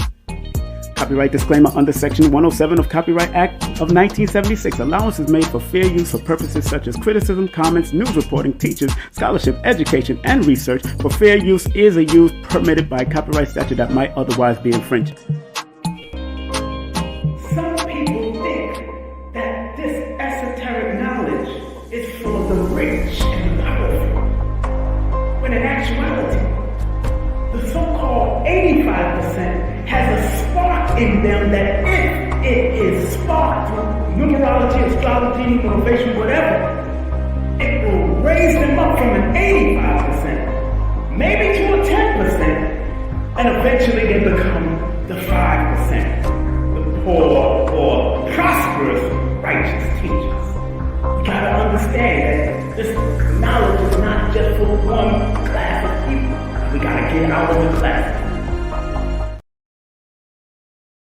Copyright disclaimer under Section 107 of Copyright Act of 1976. Allowance is made for fair use for purposes such as criticism, comments, news reporting, teachers, scholarship, education, and research. For fair use is a use permitted by copyright statute that might otherwise be infringed. Some people think that this esoteric knowledge is for the rich and the powerful, when in actuality, the so-called 85% has a spark in them that if it is sparked through numerology, astrology, motivation, whatever, it will raise them up from an 85%, maybe to a 10%, and eventually they become the 5%. Poor or prosperous righteous teachers. You gotta understand that this knowledge is not just for one class of people. We gotta get out of the class